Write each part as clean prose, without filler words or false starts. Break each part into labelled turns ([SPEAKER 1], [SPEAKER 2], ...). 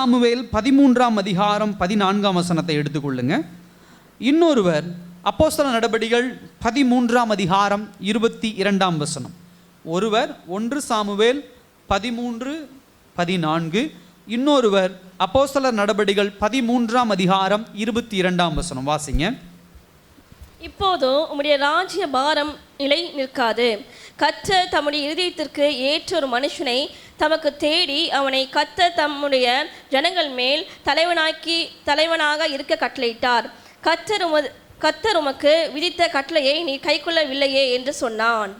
[SPEAKER 1] Samuel 13 எடுத்துக்கொள்ளுங்க. இன்னொருவர் அப்போஸ்தல நடபடிகள் 13 22. ஒருவர் 1 சாமுவேல் 13:14, இன்னொருவர் அப்போஸ்தல நடபடிகள் 13 22. வாசிங்க.
[SPEAKER 2] இப்போதோ உம்முடைய ராஜ்ய பாரம் நிலை நிற்காது. கர்த்தர் தம்முடைய இருதயத்திற்கு ஏற்ற ஒரு மனுஷனை தமக்கு தேடி அவனை கர்த்தர் தம்முடைய ஜனங்கள் மேல் தலைவனாக இருக்க கட்டளையிட்டார். கர்த்தர் உமக்கு விதித்த கட்டளையை நீ கைக்கொள்ளவில்லையே என்று சொன்னான்.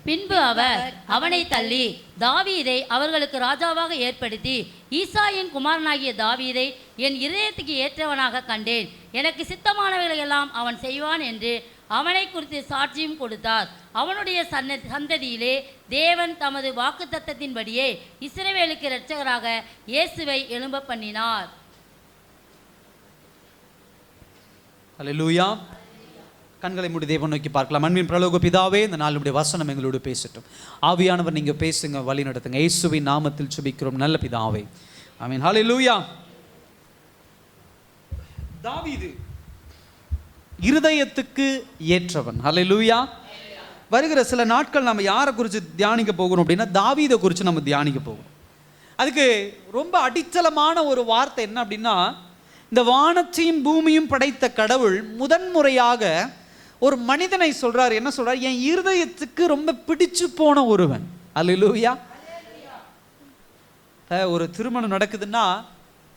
[SPEAKER 3] பின்பு அவர் அவனை தள்ளி தாவீதை அவர்களுக்கு ராஜாவாக ஏற்படுத்தி, ஈசாயின் குமாரனாகிய தாவீதை என் இதயத்துக்கு ஏற்றவனாக கண்டேன், எனக்கு சித்தமானவைகளை எல்லாம் அவன் செய்வான் என்று அவனை குறித்து சாட்சியும் கொடுத்தார். அவனுடைய சந்ததியிலே தேவன் தமது வாக்குத்தத்தத்தின்படியே இஸ்ரவேலுக்கு இரட்சகராக இயேசுவை எழும்ப பண்ணினார்.
[SPEAKER 1] அல்லேலூயா. கண்களை மூடி தேவன் நோக்கி பார்க்கலாம். அன்பின் பரலோக பிதாவே, இந்த நாளுடைய வசனம் எங்களோடு பேசட்டும். ஆவியானவர் நீங்க பேசுங்க, வழி நடத்துங்க. இயேசுவின் நாமத்தில் ஜெபிக்கிறோம் நல்ல பிதாவே, ஆமென். ஹல்லேலூயா. தாவீது இருதயத்துக்கு ஏற்றவன். ஹல்லேலூயா. வருகிற சில நாட்கள் நம்ம யாரை குறித்து தியானிக்க போகிறோம் அப்படின்னா, தாவீதை குறித்து நம்ம தியானிக்க போகிறோம். அதுக்கு ரொம்ப அடித்தளமான ஒரு வார்த்தை என்ன அப்படின்னா, இந்த வானத்தையும் பூமியும் படைத்த கடவுள் முதன்முறையாக ஒரு மனிதனை சொல்றார். என்ன சொல்றார்? என் இருதயத்துக்கு ரொம்ப பிடிச்சு போன ஒருவன். அல்லேலூயா. ஒரு திருமணம் நடக்குதுன்னா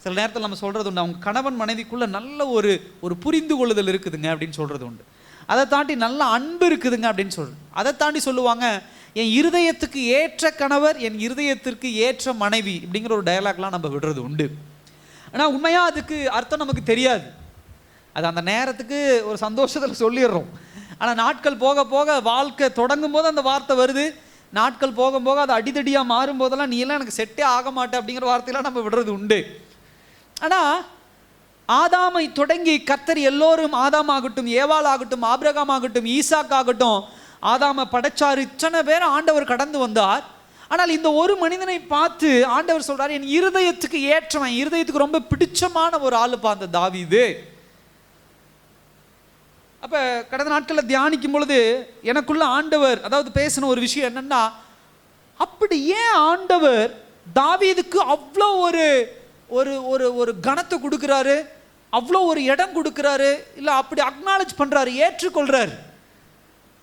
[SPEAKER 1] சில நேரத்தில் நம்ம சொல்றது உண்டு, அவங்க கணவன் மனைவிக்குள்ள நல்ல ஒரு புரிந்து கொள்ளுதல் இருக்குதுங்க அப்படின்னு சொல்றது உண்டு. அதை தாண்டி நல்ல அன்பு இருக்குதுங்க அப்படின்னு சொல்றது. அதை தாண்டி சொல்லுவாங்க, என் இருதயத்துக்கு ஏற்ற கணவர், என் இருதயத்திற்கு ஏற்ற மனைவி அப்படிங்கிற ஒரு டயலாக்லாம் நம்ம விடுறது உண்டு. ஆனால் உண்மையாக அதுக்கு அர்த்தம் நமக்கு தெரியாது. அது அந்த நேரத்துக்கு ஒரு சந்தோஷத்தில் சொல்லிடுறோம். ஆனால் நாட்கள் போக போக, வாழ்க்கை தொடங்கும் போது அந்த வார்த்தை வருது. நாட்கள் போக போக அது அடிதடியாக மாறும் போதெல்லாம், நீ எல்லாம் எனக்கு செட்டே ஆக மாட்டேன் அப்படிங்கிற வார்த்தையெல்லாம் நம்ம விடுறது உண்டு. ஆனால் ஆதாமை தொடங்கி கர்த்தர் எல்லோரும், ஆதாம் ஆகட்டும், ஏவாள் ஆகட்டும், ஆபிரகாம் ஆகட்டும், ஈசாக் ஆகட்டும், ஆதாமை படைச்சார். இத்தனை பேர் ஆண்டவர் கடந்து வந்தார். ஆனால் இந்த ஒரு மனிதனை பார்த்து ஆண்டவர் சொல்றார், என் இருதயத்துக்கு ஏற்றவன், இருதயத்துக்கு ரொம்ப பிடிச்சமான ஒரு ஆளுப்பா அந்த தாவீது. அப்ப கடந்த நாட்களில் தியானிக்கும் பொழுது எனக்குள்ள ஆண்டவர் அதாவது பேசின ஒரு விஷயம் என்னன்னா, அப்படி ஏன் ஆண்டவர் தாவீதுக்கு அவ்வளோ ஒரு ஒரு ஒரு ஒரு கனத்தை கொடுக்குறாரு, அவ்வளோ ஒரு இடம் கொடுக்குறாரு, இல்லை அப்படி அக்னாலேஜ் பண்றாரு, ஏற்றுக்கொள்றாரு.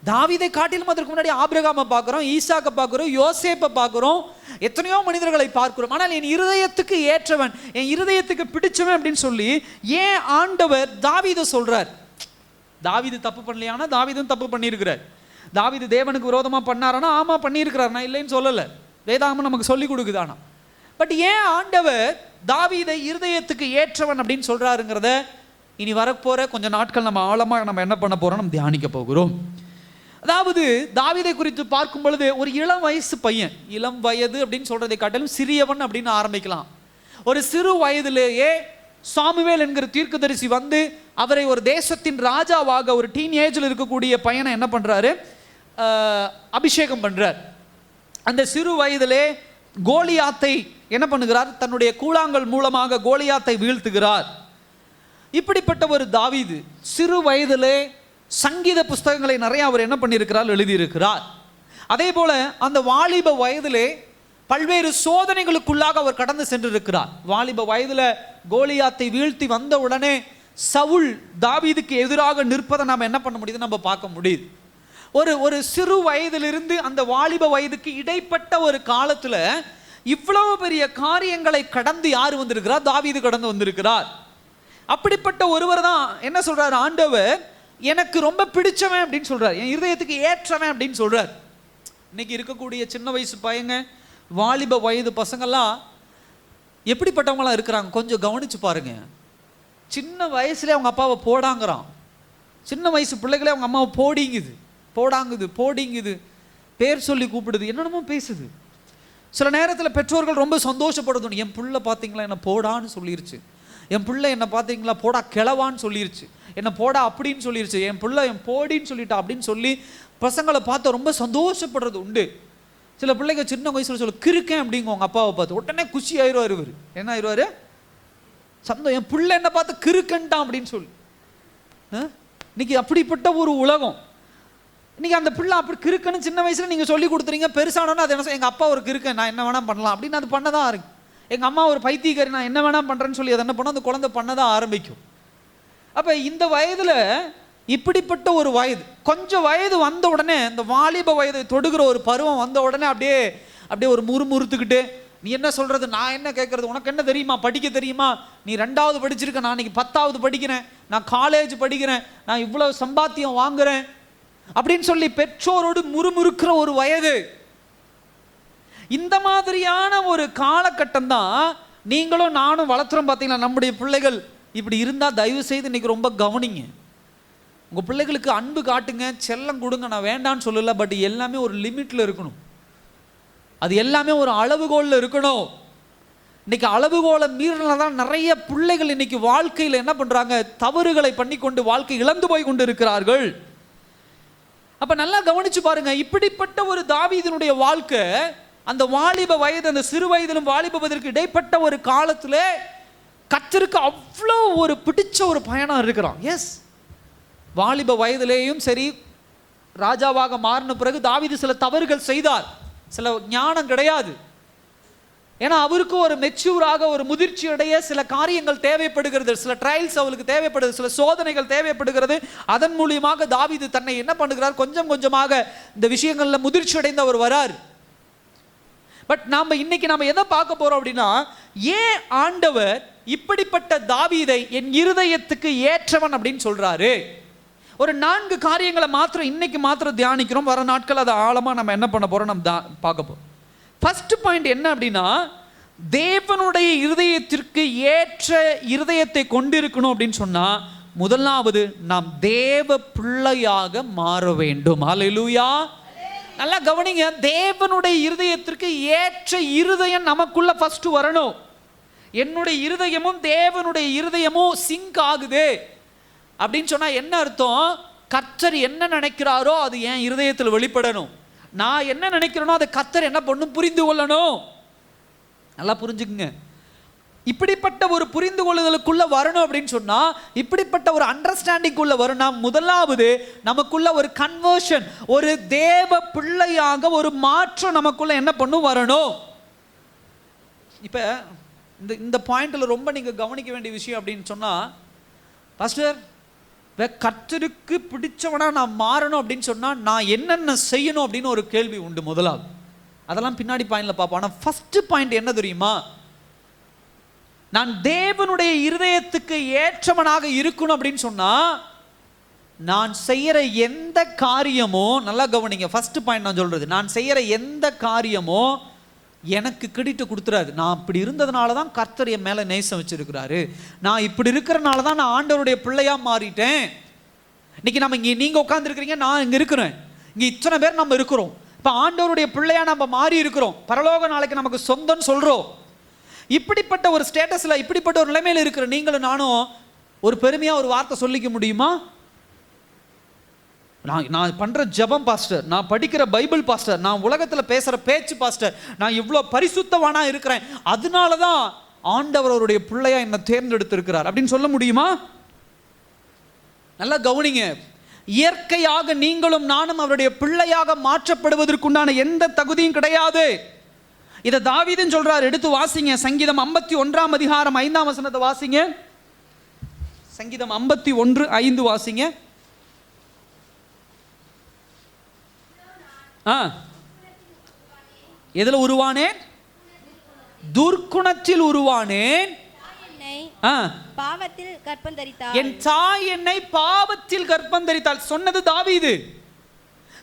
[SPEAKER 1] தாவீதை காட்டிலும் அதற்கு முன்னாடி ஆபிரகாமை பார்க்குறோம், ஈசாக்கை பார்க்குறோம், யோசேப்பை பார்க்குறோம், எத்தனையோ மனிதர்களை பார்க்கிறோம். ஆனால் என் இருதயத்துக்கு ஏற்றவன், என் இருதயத்துக்கு பிடிச்சவன் அப்படின்னு சொல்லி ஏன் ஆண்டவர் தாவீதை சொல்றார்? தாவீது தப்பு பண்ணலையானா தாவீதும் தப்பு பண்ணியிருக்கிறார். தாவீது தேவனுக்கு விரோதமாக பண்ணாரானா ஆமாம் பண்ணியிருக்கிறார், நான் இல்லைன்னு சொல்லலை, வேதாகமம் நமக்கு சொல்லி கொடுக்குதானா. பட் ஏன் ஆண்டவர் தாவீதை இருதயத்துக்கு ஏற்றவன் அப்படின்னு சொல்றாருங்கிறத இனி வரப்போற கொஞ்சம் நாட்கள் நம்ம ஆழமாக நம்ம என்ன பண்ண போறோம், நம்ம தியானிக்க போகிறோம். அதாவது தாவீதை குறித்து பார்க்கும் பொழுது ஒரு இளம் வயசு பையன், இளம் வயது அப்படின்னு சொல்றதை காட்டிலும் சிறியவன் அப்படின்னு ஆரம்பிக்கலாம். ஒரு சிறு வயதிலேயே சாமுவேல் என்கிற தீர்க்கதரிசி வந்து அவரை ஒரு தேசத்தின் ராஜாவாக, ஒரு டீனேஜில் இருக்கக்கூடிய பையனை என்ன பண்றாரு, அபிஷேகம் பண்றார். அந்த சிறு வயதிலே கோலியாத்தை என்ன பண்ணுகிறார், தன்னுடைய கூழாங்கல் மூலமாக கோலியாத்தை வீழ்த்துகிறார். இப்படிப்பட்ட ஒரு தாவீது சிறு வயதிலே சங்கீத புஸ்தகங்களை நிறைய அவர் என்ன பண்ணியிருக்கிறார், எழுதியிருக்கிறார். அதே போல அந்த வாலிப வயதிலே பல்வேறு சோதனைகளுக்குள்ளாக அவர் கடந்து சென்றிருக்கிறார். வாலிப வயதுல கோலியாத்தை வீழ்த்தி வந்த உடனே சவுல் தாவீதுக்கு எதிராக நிற்பதை நாம் என்ன பண்ண முடியுது, நம்ம பார்க்க முடியுது. ஒரு சிறு வயதிலிருந்து அந்த வாலிப வயதுக்கு இடைப்பட்ட ஒரு காலத்துல இவ்வளவு பெரிய காரியங்களை கடந்து யார் வந்திருக்கிறார், தாவீது கடந்து வந்திருக்கிறார். அப்படிப்பட்ட ஒருவர் தான் என்ன சொல்றார் ஆண்டவர், எனக்கு ரொம்ப பிடிச்சவன் அப்படின்னு சொல்றார், என் இருதயத்துக்கு ஏற்றவன் அப்படின்னு சொல்றார். இன்னைக்கு இருக்கக்கூடிய சின்ன வயசு பையங்க, வாலிப வயது பசங்கள்லாம் எப்படிப்பட்டவங்களாம் இருக்கிறாங்க கொஞ்சம் கவனிச்சு பாருங்க. சின்ன வயசுல அவங்க அப்பாவை போடாங்கிறான், சின்ன வயசு பிள்ளைகளே அவங்க அம்மாவை போடிங்குது, பேர் சொல்லி கூப்பிடுது, என்னென்னமோ பேசுது. சில நேரத்தில் பெற்றோர்கள் ரொம்ப சந்தோஷப்படுது, என் பிள்ளை பார்த்தீங்களா என்ன போடான்னு சொல்லிருச்சு, என் பிள்ளை என்ன பார்த்தீங்களா போடா கிளவான்னு சொல்லிருச்சு, என்ன போடா அப்படின்னு சொல்லிருச்சு, என் பிள்ளை என் போடின்னு சொல்லிட்டா அப்படின்னு சொல்லி பசங்களை பார்த்து ரொம்ப சந்தோஷப்படுறது உண்டு. சில பிள்ளைங்க சின்ன வயசுல சொல்ல கிறுக்கேன் அப்படிங்க உங்க அப்பாவை பார்த்து உடனே குஷி ஆயிடுவார். இவர் என்ன ஆயிடுவாரு, சந்தோஷம். என் பிள்ளை என்ன பார்த்து கிறுக்கன்ட்டான் அப்படின்னு சொல்லி. இன்னைக்கு அப்படிப்பட்ட ஒரு உலகம். இன்னைக்கு அந்த பிள்ளை அப்படி கிறுக்கன்னு சின்ன வயசுல நீங்க சொல்லி கொடுத்துறீங்க, பெருசானோன்னு அது என்ன, எங்க அப்பா ஒரு கிறுக்கன், நான் என்ன வேணா பண்ணலாம் அப்படின்னு அது பண்ணதான் இருக்கு. எங்க அம்மா ஒரு பைத்தியக்காரி, நான் என்ன வேணா பண்றேன்னு சொல்லி அதை என்ன பண்ண அந்த குழந்தை பண்ணதான் ஆரம்பிக்கும். அப்ப இந்த வயதுல இப்படிப்பட்ட ஒரு வயது, கொஞ்சம் வயது வந்த உடனே, இந்த வாலிப வயதை தொடுகிற ஒரு பருவம் வந்த உடனே அப்படியே ஒரு முறுமுறுத்துக்கிட்டு, நீ என்ன சொல்றது, நான் என்ன கேட்கறது, உனக்கு என்ன தெரியுமா, படிக்க தெரியுமா, நீ 2வது படிச்சிருக்க, நான் இன்னைக்கு 10வது படிக்கிறேன், நான் காலேஜ் படிக்கிறேன், நான் இவ்வளவு சம்பாத்தியம் வாங்குறேன் அப்படின்னு சொல்லி பெற்றோரோடு முறுமுறுக்கிற ஒரு வயது. இந்த மாதிரியான ஒரு காலகட்டம் தான் நீங்களும் நானும் வளர்த்துறோம். பார்த்தீங்களா, நம்முடைய பிள்ளைகள் இப்படி இருந்தால் தயவு செய்து இன்னைக்கு ரொம்ப கவனிங்க. உங்கள் பிள்ளைகளுக்கு அன்பு காட்டுங்க, செல்லம் கொடுங்க, நான் வேண்டான்னு சொல்லல. பட் எல்லாமே ஒரு லிமிட்டில் இருக்கணும். அது எல்லாமே ஒரு அளவுகோலில் இருக்கணும். இன்னைக்கு அளவுகோலை மீறினா தான் நிறைய பிள்ளைகள் இன்னைக்கு வாழ்க்கையில் என்ன பண்ணுறாங்க, தவறுகளை பண்ணி கொண்டு வாழ்க்கை இழந்து போய் கொண்டு இருக்கிறார்கள். அப்போ நல்லா கவனிச்சு பாருங்க, இப்படிப்பட்ட ஒரு தாவீதினுடைய வாழ்க்கை, அந்த வாலிப வயது, அந்த சிறு வயதிலும் வாலிப வயதிற்கு இடைப்பட்ட ஒரு காலத்தில் கர்த்தருக்கு அவ்வளோ ஒரு பிடிச்ச ஒரு பயணம் இருக்கிறான். எஸ், வாலிப வயதிலேயும் சரி, ராஜாவாக மாறின பிறகு தாவீது சில தவறுகள் செய்தார். சில ஞானம் கிடையாது. ஏன்னா அவருக்கு ஒரு மெச்சூராக, ஒரு முதிர்ச்சி அடைய சில காரியங்கள் தேவைப்படுகிறது, சில ட்ரையல்ஸ் அவளுக்கு தேவைப்படுது, சில சோதனைகள் தேவைப்படுகிறது. அதன் மூலியமாக தாவீது தன்னை என்ன பண்ணுகிறார், கொஞ்சம் கொஞ்சமாக இந்த விஷயங்கள்ல முதிர்ச்சி அடைந்து அவர் வரார். பட் இன்னைக்கு நாம எதை பார்க்க போறோம் அப்படின்னா, ஏன் ஆண்டவர் இப்படிப்பட்ட தாவீதை என் இருதயத்துக்கு ஏற்றவன் அப்படின்னு சொல்றாரு. ஒரு 4 காரியங்களை மாத்திரம் இன்னைக்கு தியானிக்கிறோம். வர நாட்கள் அதை ஆழமா நம்ம என்ன பண்ண போறோம், நம்ம பார்க்க போறோம். ஃபர்ஸ்ட் பாயிண்ட் என்ன அப்படின்னா, தேவனுடைய இருதயத்திற்கு ஏற்ற இருதயத்தை கொண்டிருக்கணும் அப்படின்னு சொன்னா, முதலாவது நாம் தேவ பிள்ளையாக மாற வேண்டும். ஹல்லேலூயா. நல்லா கவனிங்க, தேவனுடைய இருதயத்திற்கு ஏற்ற இருதயம் நமக்குள்ள ஃபர்ஸ்ட் வரணும். என்னுடைய இருதயமும் தேவனுடைய இருதயமும் சிங்க் ஆகுது அப்படின்னு சொன்னா என்ன அர்த்தம், கர்த்தர் என்ன நினைக்கிறாரோ அது என் இருதயத்தில் வெளிப்படணும். நான் என்ன நினைக்கிறேனோ அதை கர்த்தர் என்ன பண்ணும், புரிந்து கொள்ளணும். நல்லா புரிஞ்சுக்குங்க. இப்படிப்பட்ட ஒரு புரிந்து கொள்ளுதலுக்குள்ள வரணும் அப்படின்னு சொன்னா, இப்படிப்பட்ட ஒரு அண்டர்ஸ்டாண்டிங் உள்ள வரணும். முதலாவது நமக்குள்ள ஒரு கன்வர்ஷன், ஒரு தேவ பிள்ளையாக ஒரு மாற்றம் நமக்குள்ள என்ன பண்ணும், வரணும். இப்ப இந்த பாயிண்ட்ல ரொம்ப நீங்க கவனிக்க வேண்டிய விஷயம் அப்படின்னு சொன்னா, பாஸ்டர் கர்த்தருக்கு பிடிச்சவனா நான் மாறணும் அப்படின்னு சொன்னா நான் என்னென்ன செய்யணும் அப்படின்னு ஒரு கேள்வி உண்டு. முதலாவது அதெல்லாம் பின்னாடி பாயிண்ட்ல பார்ப்போம். ஆனா ஃபர்ஸ்ட் பாயிண்ட் என்ன தெரியுமா, நான் தேவனுடைய இருதயத்துக்கு ஏற்றவனாக இருக்கணும் அப்படின்னு சொன்னா, நான் செய்யற எந்த காரியமோ, நல்லா கவனிங்க, ஃபர்ஸ்ட் பாயிண்ட் நான் சொல்றது, நான் செய்யற எந்த காரியமோ எனக்கு கிரெடிட் கொடுத்துறாது. நான் இப்படி இருந்ததுனால தான் கர்த்தர் என் மேல நேசம் வச்சிருக்கிறாரு, நான் இப்படி இருக்கிறனால தான் நான் ஆண்டவருடைய பிள்ளையா மாறிட்டேன். இன்னைக்கு நம்ம இங்க நீங்க உட்கார்ந்து இருக்கிறீங்க, நான் இங்க இருக்கிறேன், இங்க இத்தனை பேர் நம்ம இருக்கிறோம். இப்ப ஆண்டவருடைய பிள்ளையா நம்ம மாறி இருக்கிறோம், பரலோக நாளைக்கு நமக்கு சொந்தம் சொல்றோம். இப்படிப்பட்ட ஒரு ஸ்டேட்டஸ்ல, இப்படிப்பட்ட ஒரு நிலைமையில இருக்கிற நீங்களும் நானும் ஒரு பெருமையா ஒரு வார்த்தை சொல்லிக்க முடியுமா, நான் பண்ற ஜெபம் பாஸ்டர், நான் படிக்கிற பைபிள் பாஸ்டர், நான் உலகத்துல பேசுற பேச்சு பாஸ்டர், நான் இவ்வளவு பரிசுத்தவானா இருக்கிறேன், அதனாலதான் ஆண்டவர் அவருடைய பிள்ளையா என்னை தேர்ந்தெடுத்திருக்கிறார் அப்படின்னு சொல்ல முடியுமா? நல்லா கவனிங்க, இயற்கையாக நீங்களும் நானும் அவருடைய பிள்ளையாக மாற்றப்படுவதற்குண்டான எந்த தகுதியும் கிடையாது. இதை தாவீதுன்னு சொல்றார். எடுத்து வாசிங்க, சங்கீதம் 51 அதிகாரம் 5ஆம் வசனத்தை வாசிங்க. சங்கீதம் 51:5 வாசிங்க. எதுல உருவானேன், துர்க்குணத்தில் உருவானேன்,
[SPEAKER 4] பாவத்தில் கர்ப்பம் தரித்தாள்,
[SPEAKER 1] என் தாய் என்னை பாவத்தில் கர்ப்பம் தரித்தாள். சொன்னது தாவீது.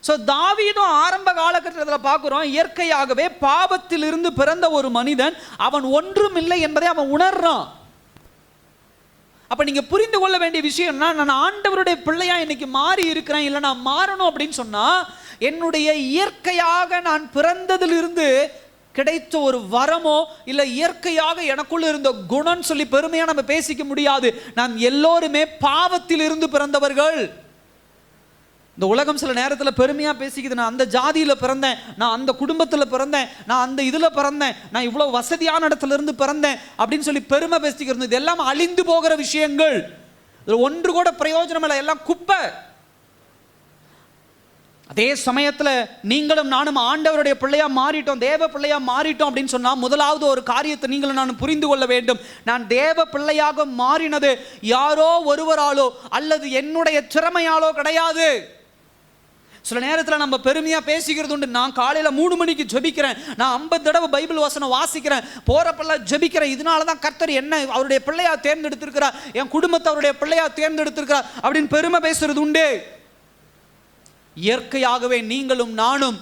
[SPEAKER 1] சோ தாவீதும் ஆரம்ப காலகட்டத்தில் பார்க்கிறோம், இயற்கையாகவே பாவத்தில் இருந்து பிறந்த ஒரு மனிதன், அவன் ஒன்றும் இல்லை என்பதை அவன் உணர்றான். அப்ப நீங்க புரிந்து கொள்ள வேண்டிய விஷயம்னா, நான் ஆண்டவருடைய பிள்ளையா இன்னைக்கு மாறி இருக்கிறேன், இல்லை நான் மாறணும் அப்படின்னு சொன்னா, என்னுடைய இயற்கையாக நான் பிறந்ததிலிருந்து கிடைத்த ஒரு வரமோ இல்லை இயற்கையாக எனக்குள்ள இருந்த குணம் சொல்லி பெருமையா நம்ம பேசிக்க முடியாது. நாம் எல்லோருமே பாவத்தில் இருந்து பிறந்தவர்கள். இந்த உலகம் சில நேரத்தில் பெருமையாக பேசிக்குது, நான் அந்த ஜாதியில் பிறந்தேன், நான் அந்த குடும்பத்தில் பிறந்தேன், நான் அந்த இதில் பிறந்தேன், நான் இவ்வளோ வசதியான இடத்துல இருந்து பிறந்தேன் அப்படின்னு சொல்லி பெருமை பேசிக்கிறது. இது எல்லாம் அழிந்து போகிற விஷயங்கள். இதில் ஒன்று கூட பிரயோஜனம் இல்லை, எல்லாம் குப்பை. அதே சமயத்தில் நீங்களும் நானும் ஆண்டவருடைய பிள்ளையா மாறிட்டோம், தேவ பிள்ளையா மாறிட்டோம் அப்படின்னு சொன்னால் முதலாவது ஒரு காரியத்தை நீங்களும் நானும் புரிந்து கொள்ள வேண்டும். நான் தேவ பிள்ளையாக மாறினது யாரோ ஒருவராலோ அல்லது என்னுடைய திறமையாலோ கிடையாது. சில நேரத்தில் நம்ம பெருமையாக பேசிக்கிறது உண்டு. நான் காலையில் 3 மணிக்கு ஜெபிக்கிறேன், நான் 50 தடவை பைபிள் வசனம் வாசிக்கிறேன், போறப்பெல்லாம் ஜெபிக்கிறேன், இதனால தான் கர்த்தர் என்ன அவருடைய பிள்ளையா தேர்ந்தெடுத்திருக்கிறார், என் குடும்பத்தை அவருடைய பிள்ளையா தேர்ந்தெடுத்திருக்கிறார் அப்படின்னு பெருமை பேசுறது உண்டு. இயற்கையாகவே நீங்களும் நானும்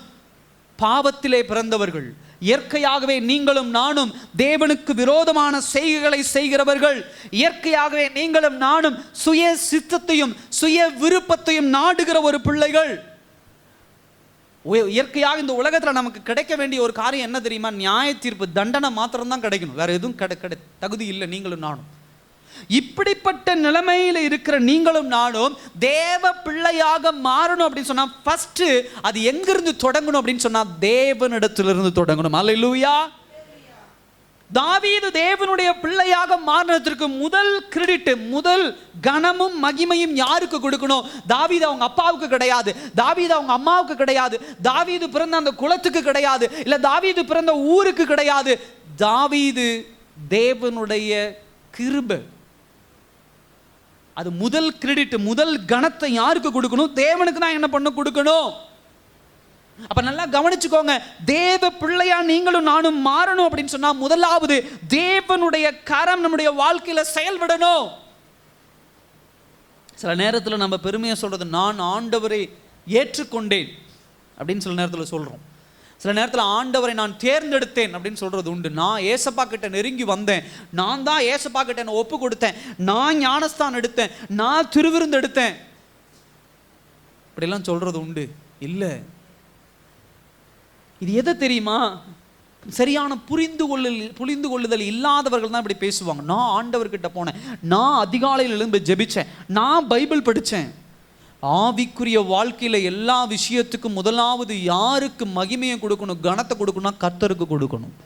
[SPEAKER 1] பாவத்திலே பிறந்தவர்கள். இயற்கையாகவே நீங்களும் நானும் தேவனுக்கு விரோதமான செய்கைகளை செய்கிறவர்கள். இயற்கையாகவே நீங்களும் நானும் சுய சித்தத்தையும் சுய விருப்பத்தையும் நாடுகிற ஒரு பிள்ளைகள். இயற்கையாக இந்த உலகத்தில் நமக்கு கிடைக்க வேண்டிய ஒரு காரியம் என்ன தெரியுமா? நியாய தீர்ப்பு, தண்டனை மாத்திரம்தான் கிடைக்கணும், வேற எதுவும் தகுதி இல்லை நீங்களும் நானும். இப்படிப்பட்ட நிலைமையில் இருக்கிற நீங்களும் நானும் தேவ பிள்ளையாக மாறணும் அப்படின்னு சொன்னா ஃபர்ஸ்ட் அது எங்கிருந்து தொடங்கணும் அப்படின்னு சொன்னா தேவனிடத்திலிருந்து தொடங்கணும். அல்லேலூயா. தாவீது தேவனுடைய பிள்ளையாக மாறினதற்கு முதல் கிரெடிட், முதல் கனமும் மகிமையும் யாருக்கு கொடுக்கணும்? தாவீது அவங்க அப்பாவுக்கு கிடையாது, தாவீது அவங்க அம்மாவுக்கு கிடையாது, தாவீது பிறந்த அந்த குலத்துக்கு கிடையாது, இல்ல தாவீது பிறந்த ஊருக்கு கிடையாது. தாவீது தேவனுடைய கிருபை. அது முதல் கிரெடிட், முதல் கனத்தை யாருக்கு கொடுக்கணும்? தேவனுக்கு தான் என்ன பண்ண கொடுக்கணும். அப்ப நல்லா கவனிச்சுக்கோங்க, தேவ பிள்ளையா நீங்களும் நானும் மாறணும் அப்படின்னு சொன்னா முதலாவது தேவனுடைய கரம் நம்முடைய வாழ்க்கையில செயல்படணும். சில நேரத்தில் நம்ம பெருமையா சொல்றது நான் ஆண்டவரை ஏற்றுக்கொண்டேன் அப்படின்னு சில நேரத்தில் சொல்றோம். சில நேரத்தில் ஆண்டவரை நான் தேர்ந்தெடுத்தேன் அப்படின்னு சொல்றது உண்டு. நான் ஏசப்பா கிட்ட நெருங்கி வந்தேன், நான் தான் ஏசப்பா கிட்ட ஒப்பு கொடுத்தேன், நான் ஞானஸ்தானம் எடுத்தேன், நான் திருவிருந்து எடுத்தேன், இப்படிலாம் சொல்றது உண்டு. இல்லை, இது எதை தெரியுமா? சரியான புரிந்து கொள்ளுதல் இல்லாதவர்கள் தான் இப்படி பேசுவாங்க. நான் ஆண்டவர்கிட்ட போனேன், நான் அதிகாலையில் எழுந்து ஜெபிச்சேன், நான் பைபிள் படித்தேன். ஆவிக்குரிய வாழ்க்கையில எல்லா விஷயத்துக்கும் முதலாவது யாருக்கு மகிமையை கொடுக்கணும், கனத்தை கொடுக்கணும்? கர்த்தருக்கு கொடுக்கணும்.